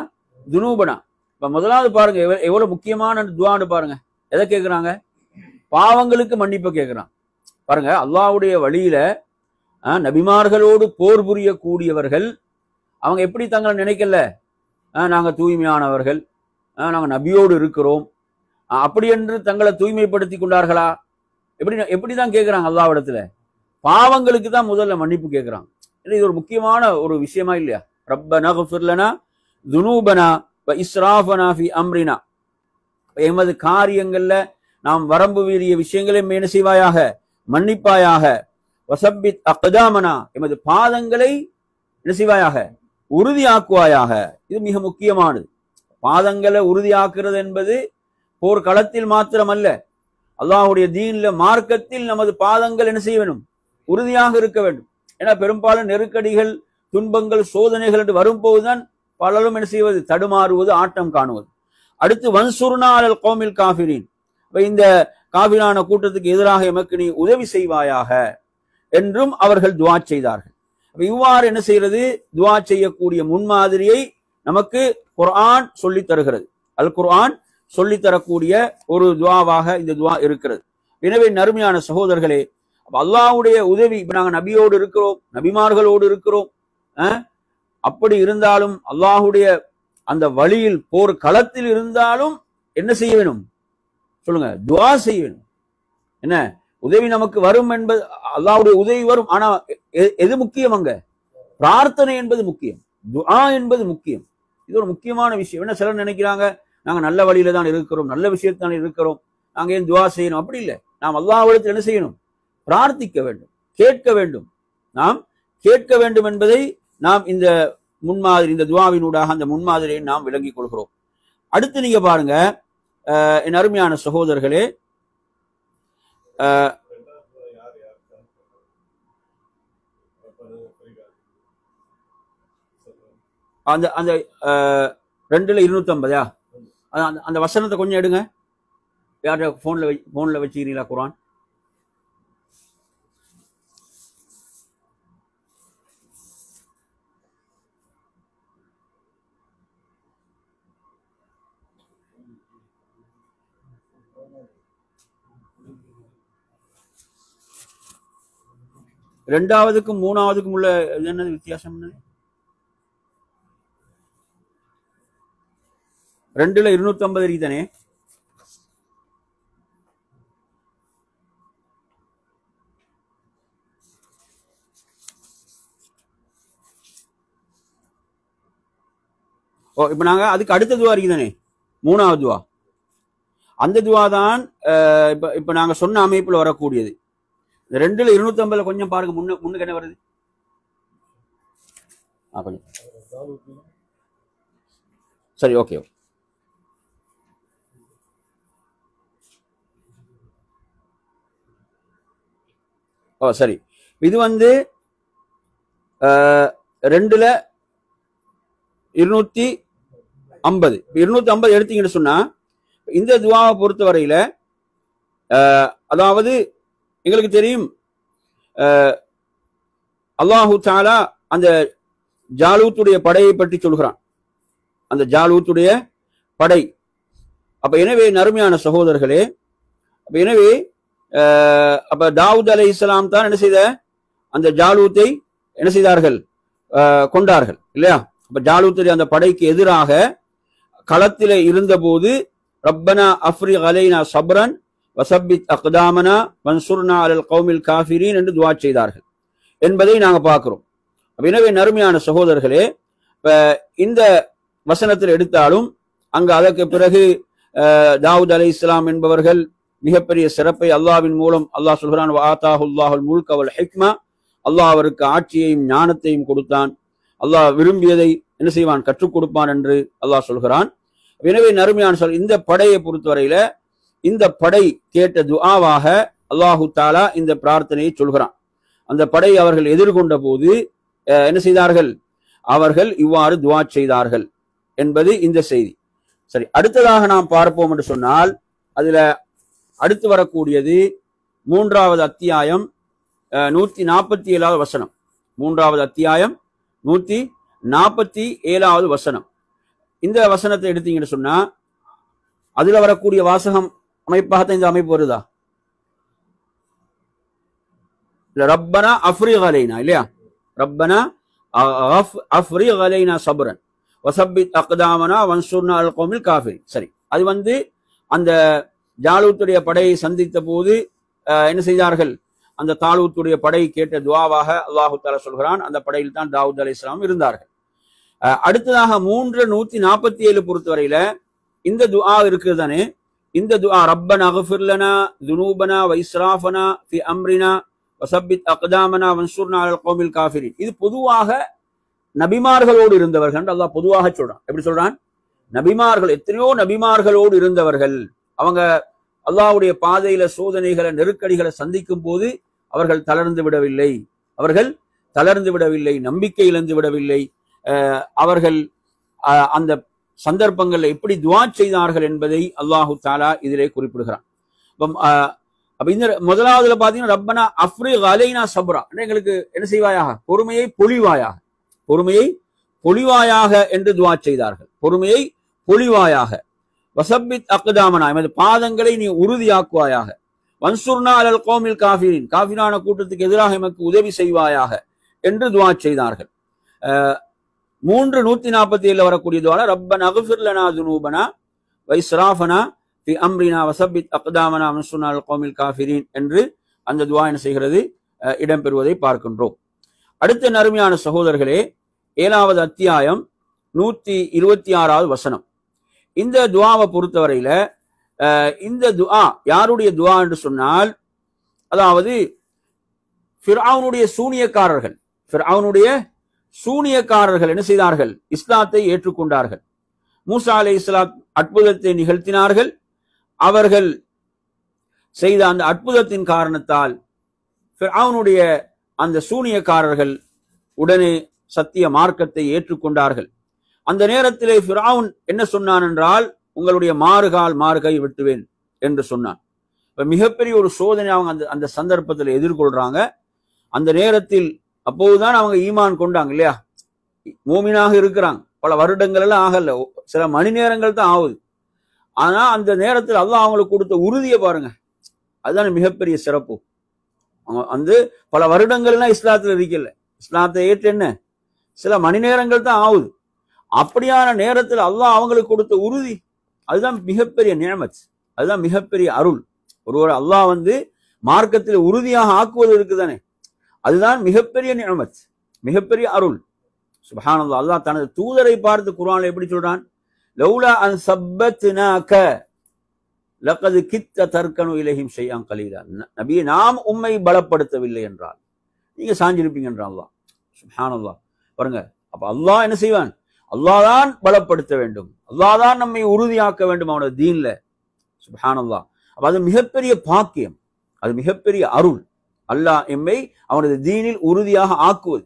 துனூபனா. இப்ப முதலாவது பாருங்க எவ்வளவு முக்கியமான துவான்னு பாருங்க. எதை கேட்கிறாங்க? பாவங்களுக்கு மன்னிப்பு கேட்கிறான். பாருங்க, அல்லாஹ்வுடைய வழியில நபிமார்களோடு போர் புரியக்கூடியவர்கள் அவங்க எப்படி தங்களை நினைக்கல, நாங்க தூய்மையானவர்கள், நாங்க நபியோடு இருக்கிறோம் அப்படி என்று தங்களை தூய்மைப்படுத்தி கொண்டார்களா? எப்படிதான் கேட்கிறாங்க அல்லாஹ்விடத்துல? பாவங்களுக்கு தான் முதல்ல மன்னிப்பு கேட்கிறாங்க. இது ஒரு முக்கியமான ஒரு விஷயமா இல்லையா? ரப்பனா அக்ஃபிர் லனா துனூபனா வ இஸ்ராஃபனா ஃபி அம்ரினா, எமது காரியங்கள்ல நாம் வரம்பு மீறிய விஷயங்களை என்ன செய்வாயாக, மன்னிப்பாயாக. வசப்பித் அக்தாமனா, எமது பாதங்களை என்ன செய்வாயாக, உறுதியாக்குவாயாக. இது மிக முக்கியமானது. பாதங்களை உறுதியாக்குறது என்பது போர்க்களத்தில் மாத்திரமல்ல, அல்லாஹ்வுடைய தீன்ல மார்க்கத்தில் நமது பாதங்கள் என்ன செய்ய வேண்டும், உறுதியாக இருக்க வேண்டும். ஏன்னா பெரும்பாலும் நெருக்கடிகள், துன்பங்கள், சோதனைகள் என்று வரும்போதுதான் பலரும் என்ன செய்வது, தடுமாறுவது, ஆட்டம் காணுவது. அடுத்து வன்சுர்னா அலல் கௌமில் காஃபிரீன், இந்த காஃபிரான கூட்டத்துக்கு எதிராக எமக்கு நீ உதவி செய்வாயாக என்றும் அவர்கள் துஆ செய்தார்கள். இவ்வாறு என்ன செய்யறது, துஆ செய்யக்கூடிய முன்மாதிரியை நமக்கு குர்ஆன் சொல்லித் தருகிறது. அல் குர்ஆன் சொல்லித் தரக்கூடிய ஒரு துஆவாக இந்த துஆ இருக்கிறது. எனவே நறுமையான சகோதரர்களே, அல்லாஹ்வுடைய உதவி, இப்ப நாங்க நபியோடு இருக்கிறோம், நபிமார்களோடு இருக்கிறோம், அப்படி இருந்தாலும் அல்லாஹ்வுடைய அந்த வழியில் போர் களத்தில் இருந்தாலும் என்ன செய்ய வேணும் சொல்லுங்க, துஆ செய்ய வேணும். என்ன உதவி நமக்கு வரும் என்பது, அல்லாஹ்வுடைய உதவி வரும். ஆனா எது முக்கியம்? அங்க பிரார்த்தனை என்பது முக்கியம், துஆ என்பது முக்கியம். இது ஒரு முக்கியமான விஷயம். என்ன சிலர் நினைக்கிறாங்க, நாங்க நல்ல வழியில தான் இருக்கிறோம், நல்ல விஷயத்தான் இருக்கிறோம், நாங்க ஏன் துஆ செய்யணும்? அப்படி இல்லை. நாம் அல்லாஹ்விடத்தில் என்ன செய்யணும், பிரார்த்திக்க வேண்டும், கேட்க வேண்டும். நாம் கேட்க வேண்டும் என்பதை நாம் இந்த முன்மாதிரி, இந்த துஆவினூடாக அந்த முன்மாதிரியை நாம் விளங்கிக் கொள்கிறோம். அடுத்து நீங்க பாருங்க என் அருமையான சகோதரர்களே, அந்த அந்த 2:250 அந்த வசனத்தை கொஞ்சம் எடுங்க. யார போன்ல வச்சுக்கிறீங்களா குர்ஆன்? ரெண்டாவதுக்கும் மூணாவதுக்கும் உள்ள என்ன வித்தியாசம்? 2:250 இருக்குதானே? இப்ப நாங்க அதுக்கு அடுத்த துவா இருக்குதானே, மூணாவது துவா. அந்த துவா தான் இப்ப நாங்க சொன்ன அமைப்புல வரக்கூடியது. 2:250 கொஞ்சம் பாருங்க, முன்னுக்கு என்ன வருது கொஞ்சம். சரி, ஓகே. சரி, இது 2:250. 250 எடுத்தீங்கன்னு சொன்னா, இந்த துவாவை பொறுத்த வரையில அதாவது எங்களுக்கு தெரியும், அல்லாஹு தஆலா அந்த ஜாலூத்துடைய படையை பற்றி சொல்கிறான். அந்த ஜாலூத்துடைய படை. அப்ப எனவே நறுமையான சகோதரர்களே, எனவே அப்ப தாவூத் அலைஹிஸ்ஸலாம் தான் என்ன செய்த அந்த ஜாலூத்தை என்ன செய்தார்கள், கொண்டார்கள் இல்லையா. அப்ப ஜாலூத்துடைய அந்த படைக்கு எதிராக களத்திலே இருந்தபோது ரப்பனா அஃப்ரிக் அலைனா சப்ரன் வசப்பித் அக்தாமனா வன்சுர்னா அலல் கௌமில் காஃபிரீன் என்று துஆ செய்தார்கள் என்பதை நாங்க பார்க்கிறோம். எனவே நறுமையான சகோதரர்களே, இந்த வசனத்தில் எடுத்தாலும் அங்கு அதற்கு பிறகு தாவூத் அலைஹிஸ்ஸலாம் என்பவர்கள் மிகப்பெரிய சிறப்பை அல்லாஹ்வின் மூலம் அல்லாஹ் சொல்கிறான், வஆதாஹுல்லாஹுல் முல்க வல் ஹிக்மா, அல்லாஹ் அவருக்கு ஆட்சியையும் ஞானத்தையும் கொடுத்தான், அல்லாஹ் விரும்பியதை என்ன செய்வான், கற்றுக் கொடுப்பான் என்று அல்லாஹ் சொல்கிறான். எனவே நறுமையான சொல், இந்த படையை பொறுத்தவரையில இந்த படை கேட்ட துஆவாக அல்லாஹு தாலா இந்த பிரார்த்தனையை சொல்கிறான். அந்த படை அவர்கள் எதிர்கொண்ட போது என்ன செய்தார்கள், அவர்கள் இவ்வாறு துஆ செய்தார்கள் என்பது இந்த செய்தி. சரி, அடுத்ததாக நாம் பார்ப்போம் என்று சொன்னால், அதுல அடுத்து வரக்கூடியது 3வது அத்தியாயம் 147வது வசனம். 3வது அத்தியாயம் 147வது வசனம். இந்த வசனத்தை எடுத்தீங்கன்னு சொன்னா அதுல வரக்கூடிய வாசகம் அமைப்பாகத்தான் இந்த அமைப்பு வருதா? ரப்பனா அஃப்ரிக் அலைனா இல்லையா, ரப்பனா அஃப்ரிக் அலைனா சப்ரன் வசப்பித் அக்தாமனா வன்சுர்னா அலல் கௌமில் காஃபிரின். சரி, அது அந்த ஜாலூத்துடைய படையை சந்தித்த போது என்ன செய்தார்கள், அந்த தாலூத்துடைய படை கேட்ட துஆவாக அல்லாஹு தஆலா சொல்கிறான். அந்த படையில் தான் தாவூத் அலைஹிஸ்ஸலாம் இருந்தார்கள். அடுத்ததாக 147 பொறுத்தவரையில இந்த துஆ இருக்குது தானே, இந்த துஆ ரப்பனா அக்ஃபிர் லனா துனூபனா வ இஸ்ராஃபனா ஃபி அம்ரினா வசப்பித் அக்தாமனா வன்சுர்னா அலல் கௌமில் காஃபிரின். இது பொதுவாக நபிமார்களோடு இருந்தவர்கள் அல்லாஹ் பொதுவாக சொல்றான். எப்படி சொல்றான்? நபிமார்கள், எத்தனையோ நபிமார்களோடு இருந்தவர்கள், அவங்க அல்லாஹ்வுடைய பாதையில சோதனைகளை நெருக்கடிகளை சந்திக்கும் போது அவர்கள் தளர்ந்து விடவில்லை, நம்பிக்கை இழந்து விடவில்லை. அவர்கள் அந்த சந்தர்ப்பங்கள்ல எப்படி துஆ செய்தார்கள் என்பதை அல்லாஹு தஆலா இதிலே குறிப்பிடுகிறான். அப்ப இந்த முதலாவதுல பாத்தீங்கன்னா ரப்பனா அஃப்ரிக் அலைனா சப்ரா, எங்களுக்கு என்ன செய்வாயாக, பொறுமையை பொழிவாயாக என்று துஆ செய்தார்கள். பொறுமையை பொழிவாயாக. வசப்பித் அக்தாமனா, எமது பாதங்களை நீ உறுதியாக்குவாயாக. வன்சுர்னா அலல் கௌமில் காஃபிரின், காஃபிரான கூட்டத்துக்கு எதிராக எமக்கு உதவி செய்வாயாக என்று துஆ செய்தார்கள். 147 வரக்கூடிய துஆல ரப்பனா அக்ஃபிர் லனா துனூபனா வ இஸ்ராஃபனா ஃபி அம்ரினா வசப்பித் அக்தாமனா வன்சுர்னா அலல் கௌமில் காஃபிரின் என்று அந்த துஆ என்ன செய்கிறது, இடம்பெறுவதை பார்க்கின்றோம். அடுத்த நறுமையான சகோதரர்களே, 7வது அத்தியாயம் 126வது வசனம். இந்த துஆவை பொறுத்தவரையில இந்த துஆ யாருடைய துஆ என்று சொன்னால், அதாவது ஃபிர்அவுனுடைய சூனியக்காரர்கள் என்ன செய்தார்கள், இஸ்லாத்தை ஏற்றுக்கொண்டார்கள். மூசா அலைஹிஸ்ஸலாம் அற்புதத்தை நிகழ்த்தினார்கள். அவர்கள் செய்த அந்த அற்புதத்தின் காரணத்தால் ஃபிர்அவுனுடைய அந்த சூனியக்காரர்கள் உடனே சத்திய மார்க்கத்தை ஏற்றுக்கொண்டார்கள். அந்த நேரத்திலே ஃபிர்அவுன் என்ன சொன்னான் என்றால், உங்களுடைய மாறுகை வெட்டுவேன் என்று சொன்னான். மிகப்பெரிய ஒரு சோதனை அவங்க அந்த சந்தர்ப்பத்தில் எதிர்கொள்றாங்க. அந்த நேரத்தில் அப்போதுதான் அவங்க ஈமான் கொண்டாங்க இல்லையா, மூமினாக இருக்கிறாங்க. பல வருடங்கள் எல்லாம் ஆகல, சில மணி நேரங்கள் தான் ஆகுது. ஆனா அந்த நேரத்தில் அல்லாஹ் அவங்களுக்கு கொடுத்த உறுதியை பாருங்க, அதுதான் மிகப்பெரிய சிறப்பு. அவங்க பல வருடங்கள்லாம் இஸ்லாத்துல இருக்கல, இஸ்லாத்தை ஏற்று என்ன சில மணி நேரங்கள் தான் ஆகுது. அப்படியான நேரத்தில் அல்லாஹ் அவங்களுக்கு கொடுத்த உறுதி, அதுதான் மிகப்பெரிய நிஅமத், அதுதான் மிகப்பெரிய அருள். ஒருவர் அல்லாஹ் மார்க்கத்தில் உறுதியாக ஆக்குவது இருக்குதானே, அதுதான் மிகப்பெரிய நிஅமத், மிகப்பெரிய அருள். சுப்ஹானல்லாஹ். அல்லாஹ் தனது தூதரை பார்த்து குர்ஆன்ல எப்படி சொல்றான், லௌலா அன் சப்பத்னாக லகத் கித்த தர்கனு இலைஹிம் ஷைஅன் கலீலா. நபியே, நாம் உம்மை பலப்படுத்தவில்லை என்றால் நீங்க சாஞ்சிருப்பீங்க என்றான் அல்லாஹ். சுப்ஹானல்லாஹ். பாருங்க, அப்ப அல்லாஹ் என்ன செய்வான், அல்லாஹ் தான் பலப்படுத்த வேண்டும், அல்லாஹ் தான் நம்மை உறுதியாக்க வேண்டும் அவனது தீன்ல. சுப்ஹானல்லாஹ். அப்ப அது மிகப்பெரிய பாக்கியம், அது மிகப்பெரிய அருள். அல்லாஹ் எம்மை அவனது தீனில் உறுதியாக ஆக்குவது,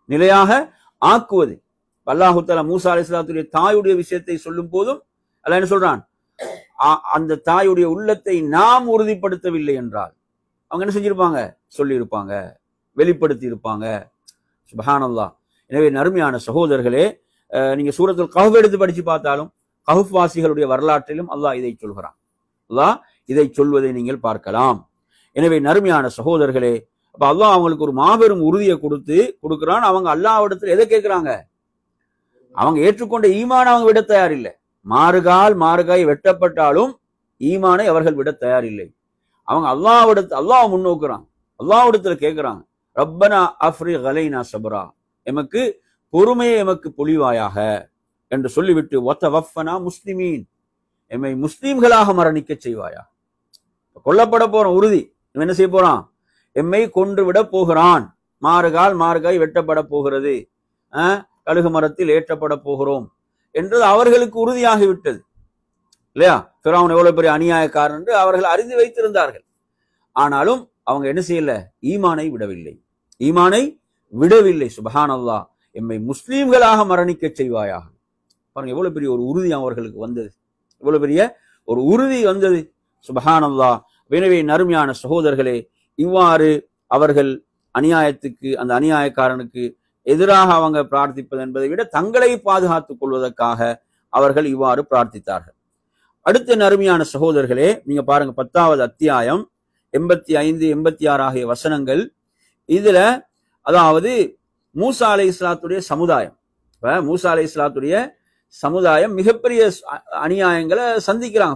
நிலையாக ஆக்குவது. அல்லாஹு தஆலா மூசா அலைஹிஸ்ஸலாத்துடைய தாயுடைய விஷயத்தை சொல்லும் போதும் அல்லாஹ் என்ன சொல்றான், அந்த தாயுடைய உள்ளத்தை நாம் உறுதிப்படுத்தவில்லை என்றால் அவங்க என்ன செஞ்சிருப்பாங்க, சொல்லியிருப்பாங்க, வெளிப்படுத்தி இருப்பாங்க. சுப்ஹானல்லாஹ். எனவே நறுமையான சகோதரர்களே, நீங்க சூரத்துல் கஹ்ஃப் எடுத்து படிச்சு பார்த்தாலும் கஹ்ஃப் வாசிகளுடைய வரலாற்றிலும் அல்லாஹ் இதை சொல்கிறான். அல்லாஹ் இதை சொல்வதை நீங்கள் பார்க்கலாம். எனவே நறுமையான சகோதரர்களே, அப்ப அல்லாஹ் அவங்களுக்கு ஒரு மாபெரும் உறுதியை கொடுக்கிறான். அவங்க அல்லாஹ்விடத்தில் எதை கேட்கிறாங்க? அவங்க ஏற்றுக்கொண்ட ஈமான் அவங்க விட தயாரில்லை. மாறுகாய் வெட்டப்பட்டாலும் ஈமானை அவர்கள் விட தயாரில்லை. அவங்க அல்லாஹ் முன்னோக்குறாங்க, அல்லாஹ்விடத்துல கேட்கிறாங்க, ரப்பனா அஃப்ரிக் அலைனா சப்ரா, எமக்கு பொறுமையை எமக்கு பொழிவாயாக என்று சொல்லிவிட்டு வத்தவஃபனா முஸ்லிமீன், எம்மை முஸ்லிம்களாக மரணிக்க செய்வாயா. கொல்லப்பட போற உறுதி, என்ன செய்ய போறான்? எம்மை கொன்று விட போகிறான், மாறுகாய் வெட்டப்பட போகிறது, கழுகு மரத்தில் ஏற்றப்பட போகிறோம் என்று அவர்களுக்கு உறுதியாகிவிட்டது இல்லையா? ஃபிரௌன் எவ்வளவு பெரிய அநியாயக்காரன் என்று அவர்கள் அறிந்து வைத்திருந்தார்கள். ஆனாலும் அவங்க என்ன செய்யல? ஈமானை விடவில்லை. சுப்ஹானல்லாஹ், எம்மை முஸ்லீம்களாக மரணிக்க செய்வாயாக. பாருங்க, எவ்வளவு பெரிய ஒரு உறுதி அவர்களுக்கு வந்தது, எவ்வளவு பெரிய ஒரு உறுதி வந்தது. சுப்ஹானல்லாஹ். எனவே நறுமையான சகோதரர்களே, இவ்வாறு அவர்கள் அந்த அநியாயக்காரனுக்கு எதிராக அவங்க பிரார்த்திப்பது என்பதை விட தங்களை பாதுகாத்துக் கொள்வதற்காக அவர்கள் இவ்வாறு பிரார்த்தித்தார்கள். அடுத்த நறுமையான சகோதரர்களே, நீங்க பாருங்க 10வது அத்தியாயம் 85, 86 ஆகிய வசனங்கள். இதுல அதாவது மூசா அலைஹிஸ்ஸலாத்துடைய சமுதாயம், மூசா அலைஹிஸ்ஸலாத்துடைய சமுதாயம் மிகப்பெரிய அநியாயங்களை சந்திக்கிறாங்க.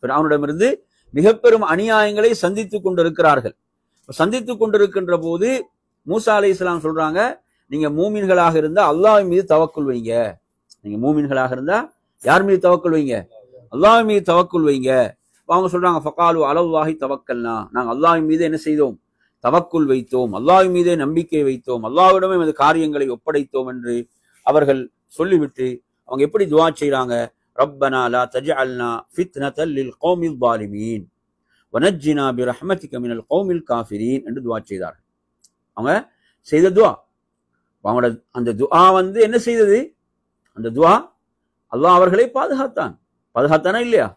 ஃபிரௌனிடமிருந்து மிகப்பெரும் அநியாயங்களை சந்தித்துக் கொண்டிருக்கிறார்கள். சந்தித்துக் கொண்டிருக்கின்ற போது மூசா அலைஹிஸ்ஸலாம் சொல்றாங்க, நீங்க மூமின்களாக இருந்தா அல்லாஹ் மீது தவக்குல் வைங்க. நீங்க மூமின்களாக இருந்தா யார் மீது தவக்குல் வைங்க? அல்லாஹ் மீது தவக்குல் வைங்க. அவங்க சொல்றாங்க, ஃபகாலு அலல்லாஹி தவக்கல்னா, நாங்க அல்லாஹ் மீது என்ன செய்தோம்? தவக்குல் வைத்தோம், அல்லாஹ் மீதே நம்பிக்கை வைத்தோம், அல்லாஹ்விடமே இந்த காரியங்களை ஒப்படைத்தோம் என்று அவர்கள் சொல்லிவிட்டு அவங்க எப்படி துஆ செய்றாங்க? ரப்பனா லா தஜஅல்னா ஃபித்னத்தல் லில் கௌமில் ஸாலிமீன் வனஜ்ஜினா பிரஹ்மதிக மினல் கௌமில் காஃபிரீன் என்று துஆ செய்தார்கள். அவங்க செய்த துஆ, அவங்களோட அந்த துஆ என்ன செய்தது? அந்த துஆ அல்லாஹ் அவர்களை பாதுகாத்தானா இல்லையா?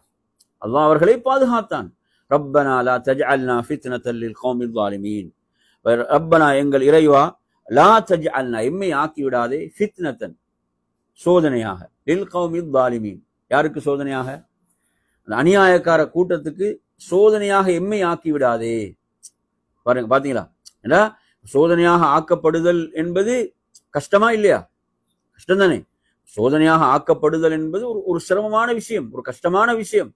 அல்லாஹ் அவர்களை பாதுகாத்தான். ரப்பனா லா தஜஅல்னா ஃபித்னத்தல் லில் கௌமில் ஸாலிமீன், ரப்பனா எங்கள் இறைவா, லா தஜஅல்னா எம்மை ஆக்கி விடாதே, ஃபித்னத்தன் சோதனையாக, லில் கௌமில் ஸாலிமீன் யாருக்கு சோதனையாக? அந்த அநியாயக்கார கூட்டத்துக்கு சோதனையாக எம்மை ஆக்கி விடாதே. பாருங்க, பாத்தீங்களா? ஏன்னா சோதனையாக ஆக்கப்படுதல் என்பது கஷ்டமா இல்லையா? கஷ்டம் தானே. சோதனையாக ஆக்கப்படுதல் என்பது ஒரு சிரமமான விஷயம், ஒரு கஷ்டமான விஷயம்.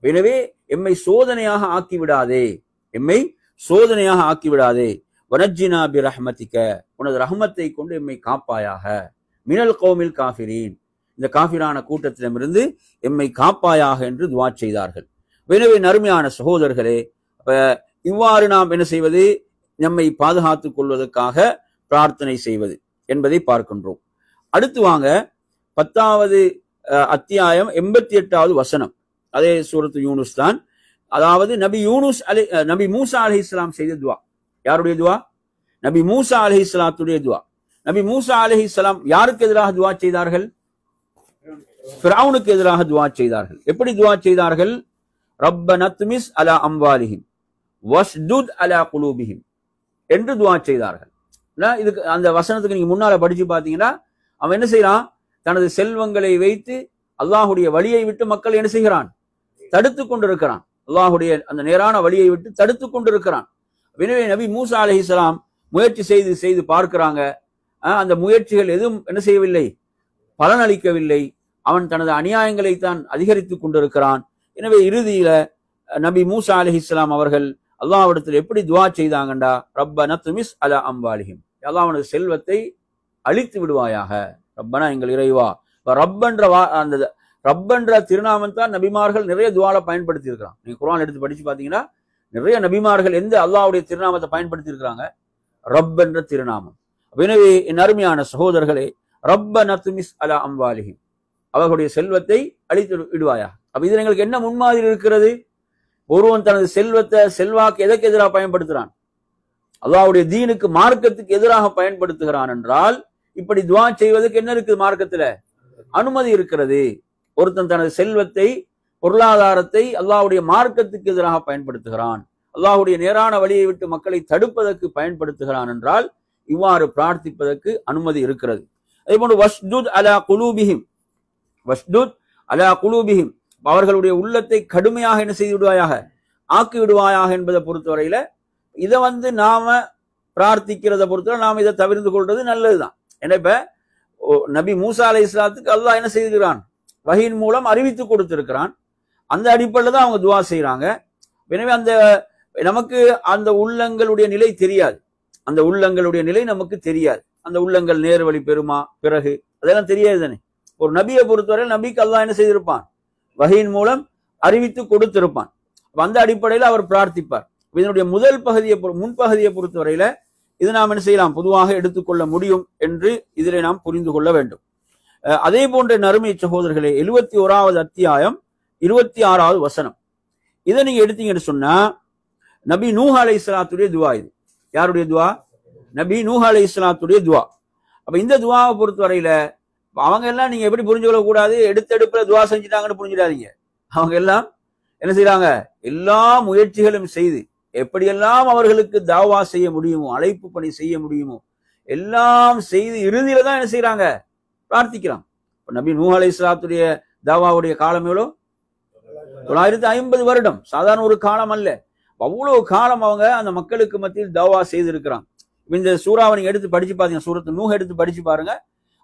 எனவே எம்மை சோதனையாக ஆக்கிவிடாதே. வனஜ்ஜினா பிரஹ்மதிக, உனது ரஹ்மத்தை கொண்டு எம்மை காப்பாயாக. மினல் கௌமில் காஃபிரீன், இந்த காஃபிரான கூட்டத்திடமிருந்து எம்மை காப்பாயாக என்று துஆ செய்தார்கள். எனவே நறுமையான சகோதரர்களே, இவ்வாறு நாம் என்ன செய்வது? நம்மை பாதுகாத்துக் கொள்வதற்காக பிரார்த்தனை செய்வது என்பதை பார்க்கின்றோம். அடுத்து வாங்க 10வது அத்தியாயம் 88வது வசனம், அதே சூரத்து யூனுஸ் தான். அதாவது நபி மூசா அலைஹிஸ்ஸலாம் செய்த துஆ. யாருடைய துஆ? நபி மூசா அலைஹிஸ்ஸலாத்துடைய துஆ. நபி மூசா அலைஹிஸ்ஸலாம் யாருக்கு எதிராக துஆ செய்தார்கள்? ஃபிரௌனுக்கு எதிராக துஆ செய்தார்கள். எப்படி துஆ செய்தார்கள்? ரப்பனா துமிஸ் அலா அம்வாலிஹிம் வஸ்துத் அலா குலூபிஹிம் என்று துஆ செய்தார்கள். இதுக்கு அந்த வசனத்துக்கு நீங்க முன்னால படிச்சு பாத்தீங்கன்னா, அவன் என்ன செய்யறான்? தனது செல்வங்களை வைத்து அல்லாஹுடைய வழியை விட்டு மக்கள் என்ன செய்கிறான்? தடுத்து கொண்டிருக்கிறான். அல்லாஹுடைய அந்த நேரான வழியை விட்டு தடுத்து கொண்டிருக்கிறான். எனவே நபி மூசா அலைஹிஸ்ஸலாம் முயற்சி செய்து பார்க்கிறாங்க. அந்த முயற்சிகள் எதுவும் என்ன செய்யவில்லை? பலனளிக்கவில்லை. அவன் தனது அநியாயங்களை தான் அதிகரித்துக் கொண்டிருக்கிறான். எனவே இறுதியில நபி மூசா அலைஹிஸ்ஸலாம் அவர்கள் அல்லாஹ்விடத்தில் எப்படி துஆ செய்தாங்கண்டா, ரப்பனா துமிஸ் அலா அம்வாலிஹிம், அல்லாஹ் அவனது செல்வத்தை அழித்து விடுவாயாக. ரப்பனா எங்கள் இறைவா. அந்த ரப்பன்ற திருநாமம் தான் நபிமார்கள் நிறைய துஆல பயன்படுத்தி இருக்கிறான். நீங்க குர்ஆன் எடுத்து படிச்சு பாத்தீங்கன்னா நிறைய நபிமார்கள் எந்த அல்லாஹ்வுடைய திருநாமத்தை பயன்படுத்தி இருக்கிறாங்க? ரப் என்ற திருநாமம். எனவே என் அருமையான சகோதரர்களே, ரப்பனா துமிஸ் அலா அம்வாலிஹிம், அவர்களுடைய செல்வத்தை அழித்து விடுவாயா. அப்ப இதுல எங்களுக்கு என்ன முன்மாதிரி இருக்கிறது? ஒருவன் தனது செல்வாக்கு எதற்கு எதிராக பயன்படுத்துறான்? அல்லாஹ்வுடைய தீனுக்கு, மார்க்கத்துக்கு எதிராக பயன்படுத்துகிறான் என்றால் இப்படி துஆ செய்வதற்கு என்ன இருக்குது? மார்க்கத்துல அனுமதி இருக்கிறது. ஒருத்தன் தனது செல்வத்தை, பொருளாதாரத்தை அல்லாஹ்வுடைய மார்க்கத்துக்கு எதிராக பயன்படுத்துகிறான், அல்லாஹ்வுடைய நேரான வழியை விட்டு மக்களை தடுப்பதற்கு பயன்படுத்துகிறான் என்றால் இவ்வாறு பிரார்த்திப்பதற்கு அனுமதி இருக்கிறது. அதே போன்று வஸ்துத் அலா குலூபிஹிம், அவர்களுடைய உள்ளத்தை கடுமையாக என்ன செய்து விடுவாயாக, ஆக்கி விடுவாயாக என்பதை பொறுத்தவரையில இதை நாம பிரார்த்திக்கிறத பொறுத்தவரை நாம் இதை தவிர்த்து கொள்றது நல்லதுதான். ஏன்னா இப்ப நபி மூசா அலைஹிஸ்ஸலாத்துக்கு அல்லாஹ் என்ன செய்திருக்கிறான், வஹீன் மூலம் அறிவித்து கொடுத்திருக்கிறான். அந்த அடிப்படையில் தான் அவங்க துவா செய்யறாங்க. எனவே நமக்கு அந்த உள்ளங்களுடைய நிலை தெரியாது, அந்த உள்ளங்களுடைய நிலை நமக்கு தெரியாது. அந்த உள்ளங்கள் நேர்வழி பெறுமா பிறகு அதெல்லாம் தெரியாது தானே. ஒரு நபியை பொறுத்தவரை நபிக்கு அல்லாஹ் என்ன செய்திருப்பான், வஹீன் மூலம் அறிவித்து கொடுத்திருப்பான். அந்த அடிப்படையில் அவர் பிரார்த்திப்பார். இதனுடைய முதல் பகுதியை முன்பகுதியை பொறுத்தவரையில இது நாம் என்ன செய்யலாம், பொதுவாக எடுத்துக்கொள்ள முடியும் என்று இதிலே நாம் புரிந்து கொள்ள வேண்டும். அதே போன்ற நறுமை சகோதரர்களே, 71வது அத்தியாயம் 26வது வசனம், இதை நீங்க எடுத்தீங்கன்னு சொன்னா நபி நூஹ் அலைஹிஸ்ஸலாத்துடைய துவா. இது யாருடைய துவா, நபி நூஹ் அலைஹிஸ்ஸலாத்துடைய துவா. அப்ப இந்த துவாவை பொறுத்தவரையில அவங்க எல்லாம் நீங்க எப்படி புரிஞ்சு கொள்ள கூடாது, எடுத்தெடுப்புல துவா செஞ்சுட்டாங்கன்னு புரிஞ்சிடாதீங்க. அவங்க எல்லாம் என்ன செய்யறாங்க, எல்லா முயற்சிகளும் செய்து எப்படியெல்லாம் அவர்களுக்கு தாவா செய்ய முடியுமோ, அழைப்பு பணி செய்ய முடியுமோ எல்லாம் செய்து இறுதியில தான் என்ன செய்யறாங்க, பிரார்த்திக்கிறான். நபி நூஹ் அலைஹிஸ்ஸலாத்துடைய தாவாவுடைய காலம் எவ்வளோ, 950 வருடம். சாதாரண ஒரு காலம் அல்ல, அவ்வளவு காலம் அவங்க அந்த மக்களுக்கு மத்தியில் தாவா செய்திருக்கிறாங்க. இந்த சூறாவை நீங்க எடுத்து படிச்சு பாத்தீங்க, சூரத்து நூஹ் எடுத்து படிச்சு பாருங்க,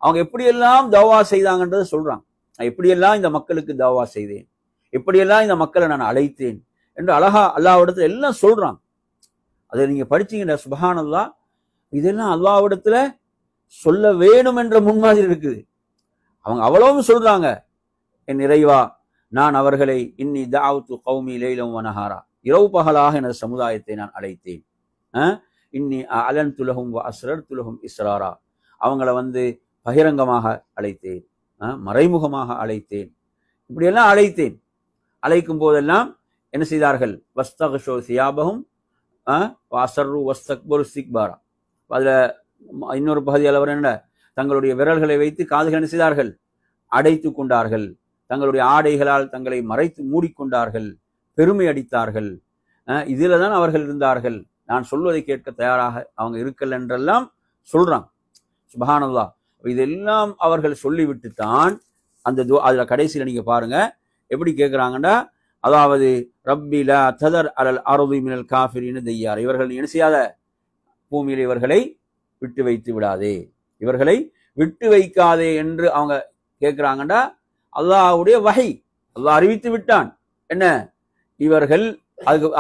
அவங்க எப்படியெல்லாம் தாவா செய்தாங்கன்றதை சொல்றாங்க. நான் எப்படியெல்லாம் இந்த மக்களுக்கு தாவா செய்தேன், எப்படியெல்லாம் இந்த மக்களை நான் அழைத்தேன் என்று அழகா அல்லாஹ்விடத்துல எல்லாம் சொல்றாங்க. அதை நீங்க படிச்சீங்கன்னா சுப்ஹானல்லாஹ், இதெல்லாம் அல்லாஹ்விடத்துல சொல்ல வேணும் என்ற முன்மாதிரி இருக்குது. அவங்க அவ்வளவும் சொல்றாங்க, என் இறைவா நான் அவர்களை இன்னி தஅவ்து கௌமி லைலம் வ நஹாரா, இரவு பகலாக எனது சமுதாயத்தை நான் அழைத்தேன். இன்னி அலன்து லஹும் வ அஸ்ரர்து லஹும் இஸ்ராரா, அவங்கள பகிரங்கமாக அழைத்தேன், மறைமுகமாக அழைத்தேன், இப்படியெல்லாம் அழைத்தேன். அழைக்கும் போதெல்லாம் என்ன செய்தார்கள், வஸ்தக்ஷோ சியாபஹும் வஅஸ்ரு வஸ்தக்பரு இஸ்திக்பாரா. அதுல இன்னொரு பகுதியில் அவர் என்ன, தங்களுடைய விரல்களை வைத்து காதுகள் என்ன செய்தார்கள், அடைத்து கொண்டார்கள், தங்களுடைய ஆடைகளால் தங்களை மறைத்து மூடிக்கொண்டார்கள், பெருமை அடித்தார்கள். இதுல தான் அவர்கள் இருந்தார்கள், நான் சொல்வதை கேட்க தயாராக அவங்க இருக்கல் என்றெல்லாம் சொல்றாங்க. சுப்ஹானல்லாஹ். இதெல்லாம் அவர்கள் சொல்லிவிட்டு தான் அந்த அதுல கடைசியில நீங்க பாருங்க எப்படி கேட்கிறாங்கன்னா, அதாவது ரப்பி லா ததர் அலல் அர்தி மினல் காஃபிரின தையார், இவர்கள் என்ன செய்யாத, பூமியில் இவர்களை விட்டு வைத்து விடாதே, இவர்களை விட்டு வைக்காதே என்று அவங்க கேட்கிறாங்கண்டா, அல்லாஹ்வுடைய வஹி, அல்லாஹ் அறிவித்து விட்டான் என்ன, இவர்கள்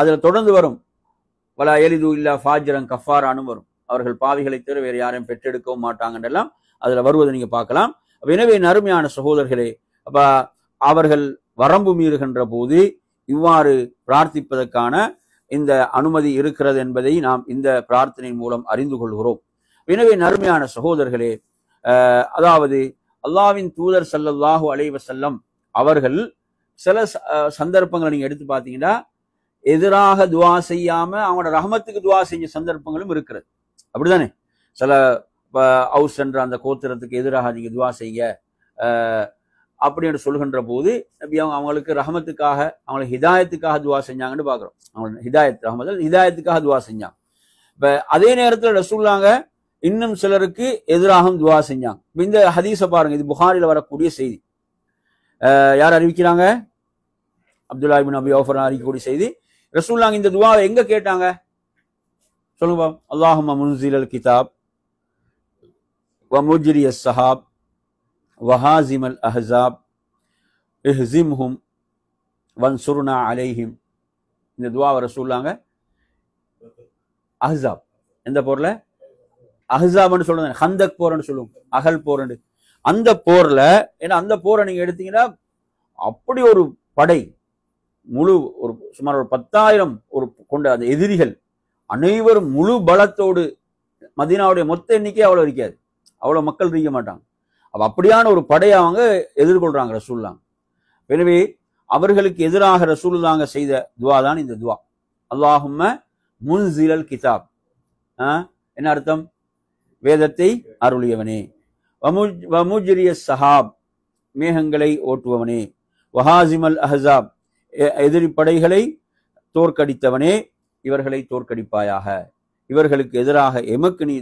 அதுல தொடர்ந்து வரும், வலா எலிது இல்லா ஃபாஜிரன் கஃபாரானு வரும், அவர்கள் பாவிகளை தவிர வேறு யாரையும் பெற்றெடுக்கவும் மாட்டாங்கன்றெல்லாம் அதுல வருவதை நீங்க பார்க்கலாம். எனவே அருமையான சகோதரர்களே, அப்ப அவர்கள் வரம்பு மீறுகின்ற போது இவ்வாறு பிரார்த்திப்பதற்கான இந்த அனுமதி இருக்கிறது என்பதை நாம் இந்த பிரார்த்தனையின் மூலம் அறிந்து கொள்கிறோம். எனவே அருமையான சகோதரர்களே, அதாவது அல்லாஹ்வின் தூதர் ஸல்லல்லாஹு அலைஹி வஸல்லம் அவர்கள் சில சந்தர்ப்பங்களை நீங்க எடுத்து பார்த்தீங்கன்னா எதிராக துவா செய்யாம அவங்களோட ரஹமத்துக்கு துவா செஞ்ச சந்தர்ப்பங்களும் இருக்கிறது. அப்படிதானே, சில அவுஸ் என்ற அந்த கோத்திரத்துக்கு எதிராக நீங்க துவா செய்ய அப்படின்னு சொல்கின்ற போது நபி அவங்களுக்கு ரஹமத்துக்காக, அவங்களுக்கு ஹிதாயத்துக்காக துவா செஞ்சாங்கன்னு பாக்குறோம். அவங்க ஹிதாயத் ரஹமத் ஹிதாயத்துக்காக துவா செஞ்சாங்க. இப்ப அதே நேரத்தில் ரசூலுல்லாஹ் இன்னும் சிலருக்கு எதிராகவும் துவா செஞ்சாங்க. இந்த ஹதீஸை பாருங்க, இது புகாரில வரக்கூடிய செய்தி. யார் அறிவிக்கிறாங்க, அப்துல்லா இப்னு அபி அவ்ஃபா அறிவிக்கக்கூடிய செய்தி. ரசூலுல்லாஹ் இந்த துவாவை எங்க கேட்டாங்க சொல்லுங்க பாப்போம். அல்லாஹும்ம முன்ஸிலல் கிதாப் வ முஜ்ரியஸ் ஸஹாப் வஹாசிமல் அஹ்ஸாப் இஹ்ஸிம்ஹும் வன்சுர்னா அலைஹிம். இந்த துவாவை ரசூலுல்லாஹ் அஹ்ஸாப், எந்த போர்ல, அஹ்ஸாப்னு சொல்லுங்க, ஹந்தக் போர்னு சொல்லுவோம், அகல் போர்னு. அந்த போர்ல, ஏன்னா அந்த போரை நீங்க எடுத்தீங்கன்னா அப்படி ஒரு படை, முழு ஒரு சுமார் ஒரு 10,000 ஒரு கொண்ட அந்த எதிரிகள் அனைவரும் முழு பலத்தோடு, மதீனாவுடைய மொத்த எண்ணிக்கை அவ்வளவு இருக்காது, அவ்வளவு மக்கள் இருக்க மாட்டாங்க. அப்படியான ஒரு படையை அவங்க எதிர்கொள்றாங்க ரசூலுல்லாஹ். எனவே அவர்களுக்கு எதிராக ரசூலுல்லாஹ் செய்த துவா தான் இந்த துவா, அல்லாஹும்ம முன்ஸிலல் கிதாப். என்ன அர்த்தம், வேதத்தை அருளியவனே, வமுஜ்ரியஸ் ஸஹாப், மேகங்களை ஓட்டுபவனே, வஹாசிமல் அஹ்ஸாப், எதிரி படைகளை தோற்கடித்தவனே, இவர்களை தோற்கடிப்பாயாக, இவர்களுக்கு எதிராக எமக்கு நீ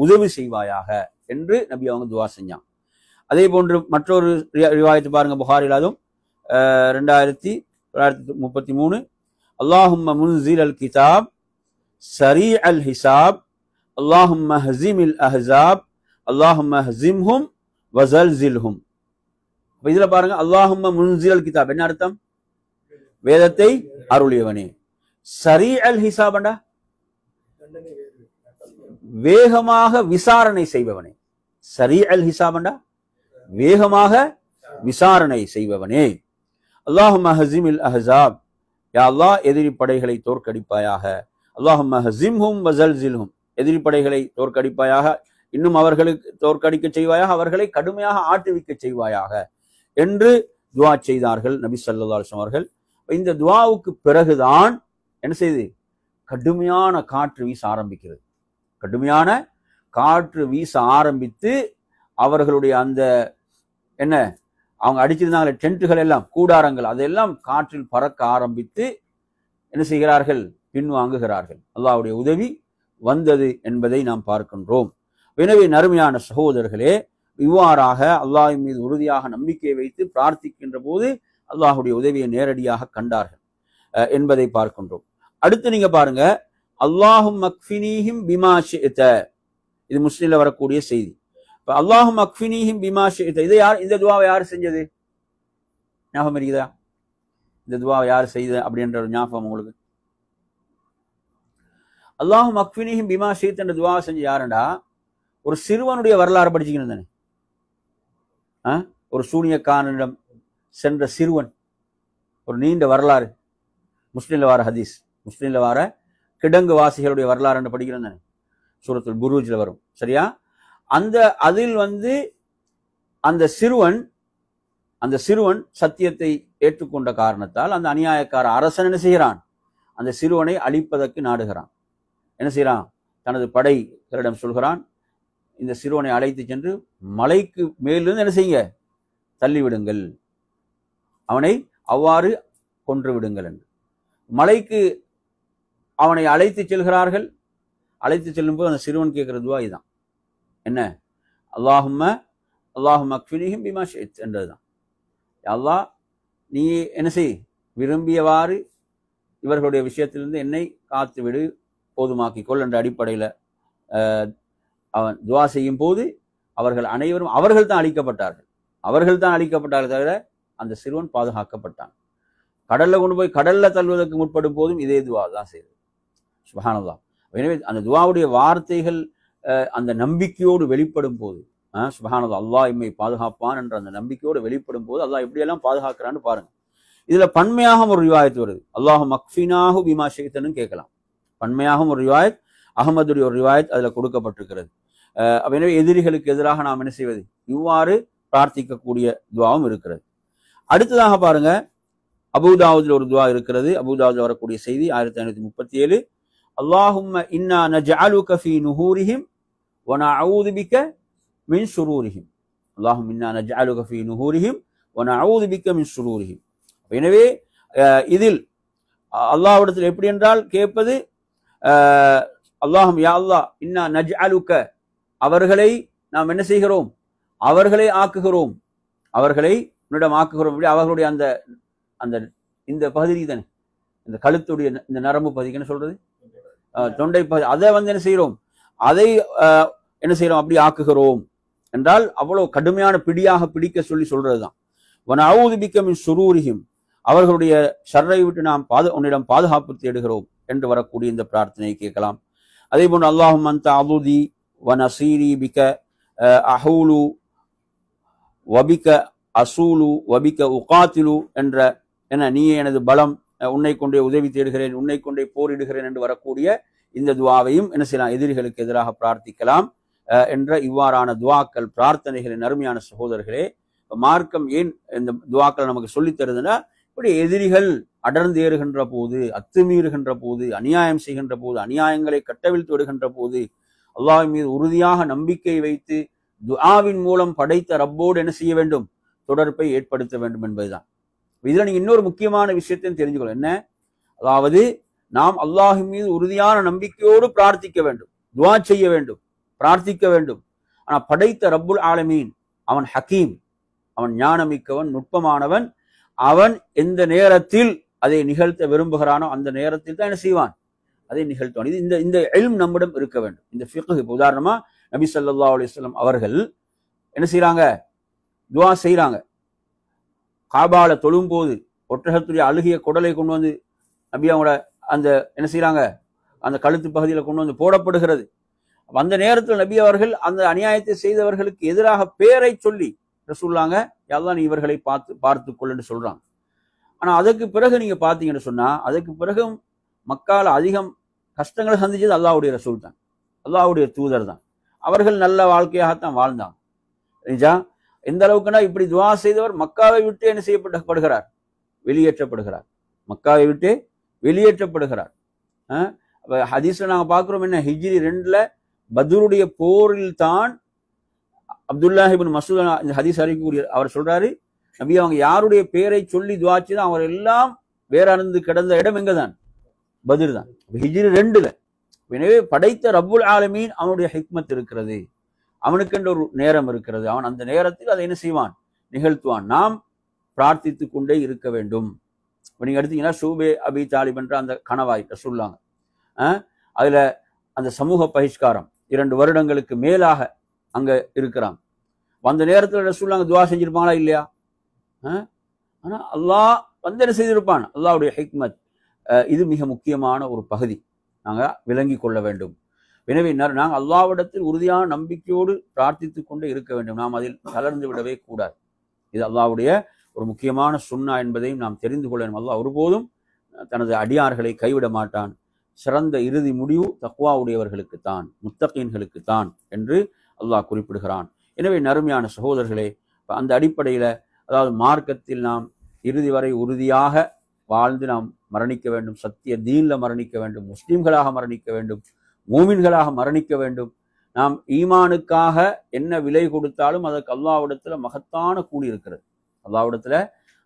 உதவி செய்வாயாக என்று நபி அவங்க துவா செஞ்சாங்க. அதே போன்று மற்றொரு ரிவாயத்து பாருங்க புகாரில், அதுவும் 2933 அல்லாஹும்ம முன்சில் அல் கிதாப் சரீ அல் ஹிசாப் அல்லாஹும்ம ஹஸிமில் அஹ்ஸாப் அல்லாஹும்ம ஹஸிம்ஹும் வஸல்ஸில்ஹும். இதுல பாருங்க, அல்லாஹும்ம முன்சில் அல் கிதாப் என்ன அர்த்தம்? வேதத்தை அருளியவனே. சரீ அல் ஹிசாபண்டா வேகமாக விசாரணை செய்பவனே. சரீ அல் ஹிசாபண்டா வேகமாக விசாரணை செய்பவனே. அல்லாஹும்ம ஹஸிமில் அஹ்ஸாப், யா அல்லாஹ் எதிரி படைகளை தோற்கடிப்பாயாக. அல்லாஹும்ம ஹஸிம்ஹும் வஸல்ஸில்ஹும், எதிரி படைகளை தோற்கடிப்பாயாக, இன்னும் அவர்களுக்கு தோற்கடிக்க செய்வாயாக, அவர்களை கடுமையாக ஆட்டுவிக்க செய்வாயாக என்று துஆ செய்தார்கள் நபி ஸல்லல்லாஹு அலைஹி வஸல்லம் அவர்கள். இந்த துஆவுக்கு பிறகுதான் என்ன செய்து? கடுமையான காற்று வீச ஆரம்பிக்கிறது. கடுமையான காற்று வீச ஆரம்பித்து அவர்களுடைய அந்த என்ன அவங்க அடிச்சிருந்தாங்களே டென்ட்டுகள் எல்லாம், கூடாரங்கள், அதெல்லாம் காற்றில் பறக்க ஆரம்பித்து என்ன செய்கிறார்கள்? பின்வாங்குகிறார்கள். அல்லாஹ்வுடைய உதவி வந்தது என்பதை நாம் பார்க்கின்றோம். எனவே நறுமையான சகோதரர்களே, இவ்வாறாக அல்லாஹ்வின் மீது உறுதியாக நம்பிக்கை வைத்து பிரார்த்திக்கின்ற போது அல்லாஹ்வுடைய உதவியை நேரடியாக கண்டார்கள் என்பதை பார்க்கின்றோம். அடுத்து நீங்க பாருங்க, அல்லாஹும் மக்ஃபினீஹிம் பிமா ஷிஅத, இது முஸ்லிம்ல வரக்கூடிய செய்தி. இப்ப அல்லாஹும் மக்ஃபினீஹிம் பிமா ஷிஅத, இதை யார், இந்த துஆவை யார் செஞ்சது? ஞாபகம் இருக்குதா? இந்த துஆவை யார் செய்த அப்படின்ற ஒரு ஞாபகம் உங்களுக்கு? அல்லாஹும் மக்ஃபினீஹிம் பிமா ஷிஅத என்ற துஆவை செஞ்ச யாருண்டா? ஒரு சிறுவனுடைய வரலாறு படிச்சுக்கணும் தானே. ஒரு சூனியக்காரனிடம் சென்ற சிறுவன், ஒரு நீண்ட வரலாறு, முஸ்லிம்ல வார ஹதீஸ், முஸ்லிம்ல வார கிடங்கு வாசிகளுடைய வரலாறு என்று படிக்கிறோம் தானே, சூரத்துல் புரூஜ்ல வரும். சரியா? அதில் அந்த சிறுவன் சத்தியத்தை ஏற்றுக்கொண்ட காரணத்தால் அந்த அநியாயக்கார அரசன் என்ன செய்கிறான்? அந்த சிறுவனை அழிப்பதற்கு நாடுகிறான். என்ன செய்யறான்? தனது படைகளிடம் சொல்கிறான், இந்த சிறுவனை அழைத்து சென்று மலைக்கு மேலிருந்து என்ன செய்யுங்க? தள்ளிவிடுங்கள், அவனை அவ்வாறு கொன்று விடுங்கள் என்று. மலைக்கு அவனை அழைத்து செல்கிறார்கள். அழைத்து செல்லும் போது அந்த சிறுவன் கேட்கிற துஆ இதுதான். என்ன? அல்லாஹும்ம அக்ஃபினீஹிம் பிமா ஷிஅத் என்றதுதான். அல்லாஹ், நீ என்ன செய்? விரும்பியவாறு இவர்களுடைய விஷயத்திலிருந்து என்னை காத்து விடு, போதுமாக்கிக்கொள் என்ற அடிப்படையில் அவன் துஆ செய்யும் போது அவர்கள் அனைவரும் அவர்கள் தான் அழிக்கப்பட்டார்கள் தவிர அந்த சிறுவன் பாதுகாக்கப்பட்டான். கடல்ல கொண்டு போய் கடல்ல தள்ளுவதற்கு முற்படும் போதும் இதே துஆ தான் செய்தது. சுப்ஹானல்லாஹ். எனவே அந்த துஆவுடைய வார்த்தைகள் அந்த நம்பிக்கையோடு வெளிப்படும் போது, சுப்ஹானல்லாஹ், அல்லாஹ் எம்மை பாதுகாப்பான் என்ற அந்த நம்பிக்கையோடு வெளிப்படும் போது அல்லாஹ் எப்படியெல்லாம் பாதுகாக்கிறான்னு பாருங்க. இதுல பன்மையாக ஒரு ரிவாயத் வருது, அல்லாஹு மக்ஃபினாஹு பிமா ஷிஅத்னு கேட்கலாம். பன்மையாக ஒரு ரிவாயத், அஹ்மதுடைய ஒரு ரிவாயத் அதுல கொடுக்கப்பட்டிருக்கிறது. எனவே எதிரிகளுக்கு எதிராக நாம் என்ன செய்வது? இவ்வாறு பிரார்த்திக்கக்கூடிய துஆவும் இருக்கிறது. அடுத்ததாக பாருங்க, அபூதாவுதுல ஒரு துஆ இருக்கிறது. அபூதாவுதுல வரக்கூடிய செய்தி 1537, அல்லாஹும்ம இன்னா நஜ்அலுக ஃபீ நுஹூரிஹிம் வ நஊது பிக மின் ஷுரூரிஹிம். அல்லாஹும்ம இன்னா நஜ்அலுக ஃபீ நுஹூரிஹிம் வ நஊது பிக மின் ஷுரூரிஹிம். எனவே இதில் அல்லாஹ்விடத்தில் எப்படி என்றால் கேட்பது, அல்லாஹும் யா அல்லாஹ் இன்னா நஜ்அலுக, அவர்களை நாம் என்ன செய்கிறோம்? அவர்களை ஆக்குகிறோம், அவர்களை உன்னிடம் ஆக்குகிறோம். அவர்களுடைய அந்த அந்த இந்த பகுதி தானே, இந்த கழுத்துடைய இந்த நரம்பு பகுதிக்கு என்ன சொல்றது? தொண்டை பகுதி. அதை என்ன செய்கிறோம்? அதை என்ன செய்கிறோம்? அப்படி ஆக்குகிறோம் என்றால் அவ்வளவு கடுமையான பிடியாக பிடிக்க சொல்றதுதான். வனஊது பிக மின் ஷுரூரிஹிம், அவர்களுடைய ஷர்ரை விட்டு நாம் உன்னிடம் பாதுகாப்பு தேடுகிறோம் என்று வரக்கூடிய இந்த பிரார்த்தனையை கேட்கலாம். அதே போன்று அல்லாஹும் அன்த அபுதி வ நஸீரி பிக அஹூலு வபிக அசூலு வபிக உகாத்திலு என்ற என்ன, நீயே எனது பலம், உன்னை கொண்டே உதவி தேடுகிறேன், உன்னை கொண்டே போரிடுகிறேன் என்று வரக்கூடிய இந்த துஆவையும் என்ன செய்யலாம்? எதிரிகளுக்கு எதிராக பிரார்த்திக்கலாம் என்ற இவ்வாறான துஆக்கள், பிரார்த்தனைகளின் அருமையான சகோதரர்களே, மார்க்கம் ஏன் இந்த துஆக்களை நமக்கு சொல்லித் தருதுன்னா, இப்படி எதிரிகள் அடர்ந்து ஏறுகின்ற போது, அத்துமீறுகின்ற போது, அநியாயம் செய்கின்ற போது, அநியாயங்களை கட்டவிழ்த்து விடுகின்ற போது அல்லாஹ்வின் மீது உறுதியாக நம்பிக்கை வைத்து துஆவின் மூலம் படைத்த ரப்போடு என்ன செய்ய வேண்டும்? தொடர்பை ஏற்படுத்த வேண்டும் என்பதுதான். இதுல நீங்க இன்னொரு முக்கியமான விஷயத்தையும் தெரிஞ்சுக்கணும். என்ன? அதாவது நாம் அல்லாஹ்வின் மீது உறுதியான நம்பிக்கையோடு பிரார்த்திக்க வேண்டும், துஆ செய்ய வேண்டும், பிரார்த்திக்க வேண்டும். ஆனா படைத்த ரப்புல் ஆலமீன் அவன் ஹக்கீம், அவன் ஞானமிக்கவன், நுட்பமானவன். அவன் எந்த நேரத்தில் அதை நிகழ்த்த விரும்புகிறானோ அந்த நேரத்தில் தான் என்ன செய்வான், அதை நிகழ்த்துவான். இது இந்த இந்த இல்ம் நம்மிடம் இருக்க வேண்டும். இந்த ஃபிக்ஹ், இப்போ உதாரணமா நபி ஸல்லல்லாஹு அலைஹி வஸல்லம் அவர்கள் என்ன செய்யறாங்க, துஆ செய்யறாங்க. காபால தொழும் போது ஒட்டகத்துடைய அழுகிய குடலை கொண்டு வந்து நபி அவங்களோட அந்த என்ன செய்யறாங்க, அந்த கழுத்து பகுதியில் கொண்டு வந்து போடப்படுகிறது. அந்த நேரத்தில் நபி அவர்கள் அந்த அநியாயத்தை செய்தவர்களுக்கு எதிராக பேரை சொல்லி ரசூலுல்லாஹ் யா அல்லாஹ் நீ இவர்களை பார்த்துக்கொள்ளுன்னு சொல்றாங்க. ஆனா அதற்கு பிறகு நீங்க பாத்தீங்கன்னு சொன்னா, அதற்கு பிறகு மக்கால அதிகம் கஷ்டங்களை சந்திச்சது அல்லாஹ்வுடைய ரசூல் தான், அல்லாஹ்வுடைய தூதர் தான். அவர்கள் நல்ல வாழ்க்கையாகத்தான் வாழ்ந்தாங்க. எந்த அளவுக்குன்னா இப்படி துஆ செய்தவர் மக்காவை விட்டு என்ன செய்யப்படுகிறார், வெளியேற்றப்படுகிறார். மக்காவை விட்டு வெளியேற்றப்படுகிறார். ஹதீஸ்ல நாங்க பாக்குறோம் என்ன, ஹிஜ்ரி 2ல பத்ருடைய போரில் தான் அப்துல்லாஹ் இப்னு மஸ்ஊத் இந்த ஹதீஸ் அறிவிக்கக்கூடிய அவர் சொல்றாரு, நபி அவங்க யாருடைய பேரை சொல்லி துஆ செய்தான் அவர் எல்லாம் வேற அருந்து கிடந்த இடம் எங்கதான், பத்ர் தான். ஹிஜ்ரி 2ல. எனவே படைத்த ரப்புல் ஆலமீன் அவனுடைய ஹிக்மத் இருக்கிறது, அவனுக்கென்ற ஒரு நேரம் இருக்கிறது. அவன் அந்த நேரத்தில் அதை என்ன செய்வான், நிகழ்த்துவான். நாம் பிரார்த்தித்து கொண்டே இருக்க வேண்டும். நீங்க எடுத்தீங்கன்னா ஷூபே அபி தாலிப் என்ற அந்த கணவாய் ரசூலுல்லாஹ் அதுல அந்த சமூக பகிஷ்காரம் 2 வருடங்களுக்கு மேலாக அங்க இருக்கிறான். அந்த நேரத்தில் ரசூலுல்லாஹ் துஆ செஞ்சிருப்பாங்களா இல்லையா? ஆனா அல்லாஹ் வந்து என்ன செய்திருப்பான், அல்லாஹ்வுடைய ஹிக்மத். இது மிக முக்கியமான ஒரு பகுதி, நாங்க விளங்கி கொள்ள வேண்டும். எனவே நாங்கள் அல்லாஹ்விடத்தில் உறுதியான நம்பிக்கையோடு பிரார்த்தித்து கொண்டே இருக்க வேண்டும். நாம் அதில் தளர்ந்து விடவே கூடாது. இது அல்லாஹ்வுடைய ஒரு முக்கியமான சுன்னா என்பதையும் நாம் தெரிந்து கொள்ள வேண்டும். அல்லாஹ் ஒருபோதும் தனது அடியார்களை கைவிட மாட்டான். சிறந்த இறுதி முடிவு தக்வாவுடையவர்களுக்கு தான், முத்தகீன்களுக்கு தான் என்று அல்லாஹ் குறிப்பிடுகிறான். எனவே நறுமையான சகோதரர்களே, அந்த அடிப்படையில் அதாவது மார்க்கத்தில் நாம் இறுதி வரை உறுதியாக வாழ்ந்து நாம் மரணிக்க வேண்டும், சத்திய தீன்ல மரணிக்க வேண்டும், முஸ்லிம்களாக மரணிக்க வேண்டும், மூமின்களாக மரணிக்க வேண்டும். நாம் ஈமானுக்காக என்ன விலை கொடுத்தாலும் அதற்கு அல்லாஹ்விடத்துல மகத்தான கூலி இருக்கிறது. அல்லாஹ்விடத்துல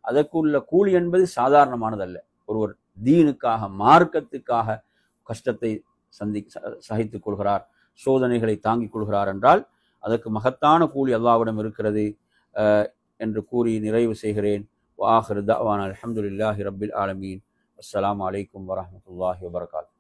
அதற்குள்ள கூலி என்பது சாதாரணமானதல்ல. ஒருவர் தீனுக்காக மார்க்கத்துக்காக கஷ்டத்தை சகித்துக் கொள்கிறார், சோதனைகளை தாங்கிக் கொள்கிறார் என்றால் அதற்கு மகத்தான கூலி அல்லாஹ்விடம் இருக்கிறது என்று கூறி நிறைவு செய்கிறேன். வஆகிரு தஅவானா அல்ஹம்துலில்லாஹி ரப்பில் ஆலமீன். அஸ்ஸலாமு அலைக்கும் வரஹ்மத்துல்லாஹி வபரகாத்துஹு.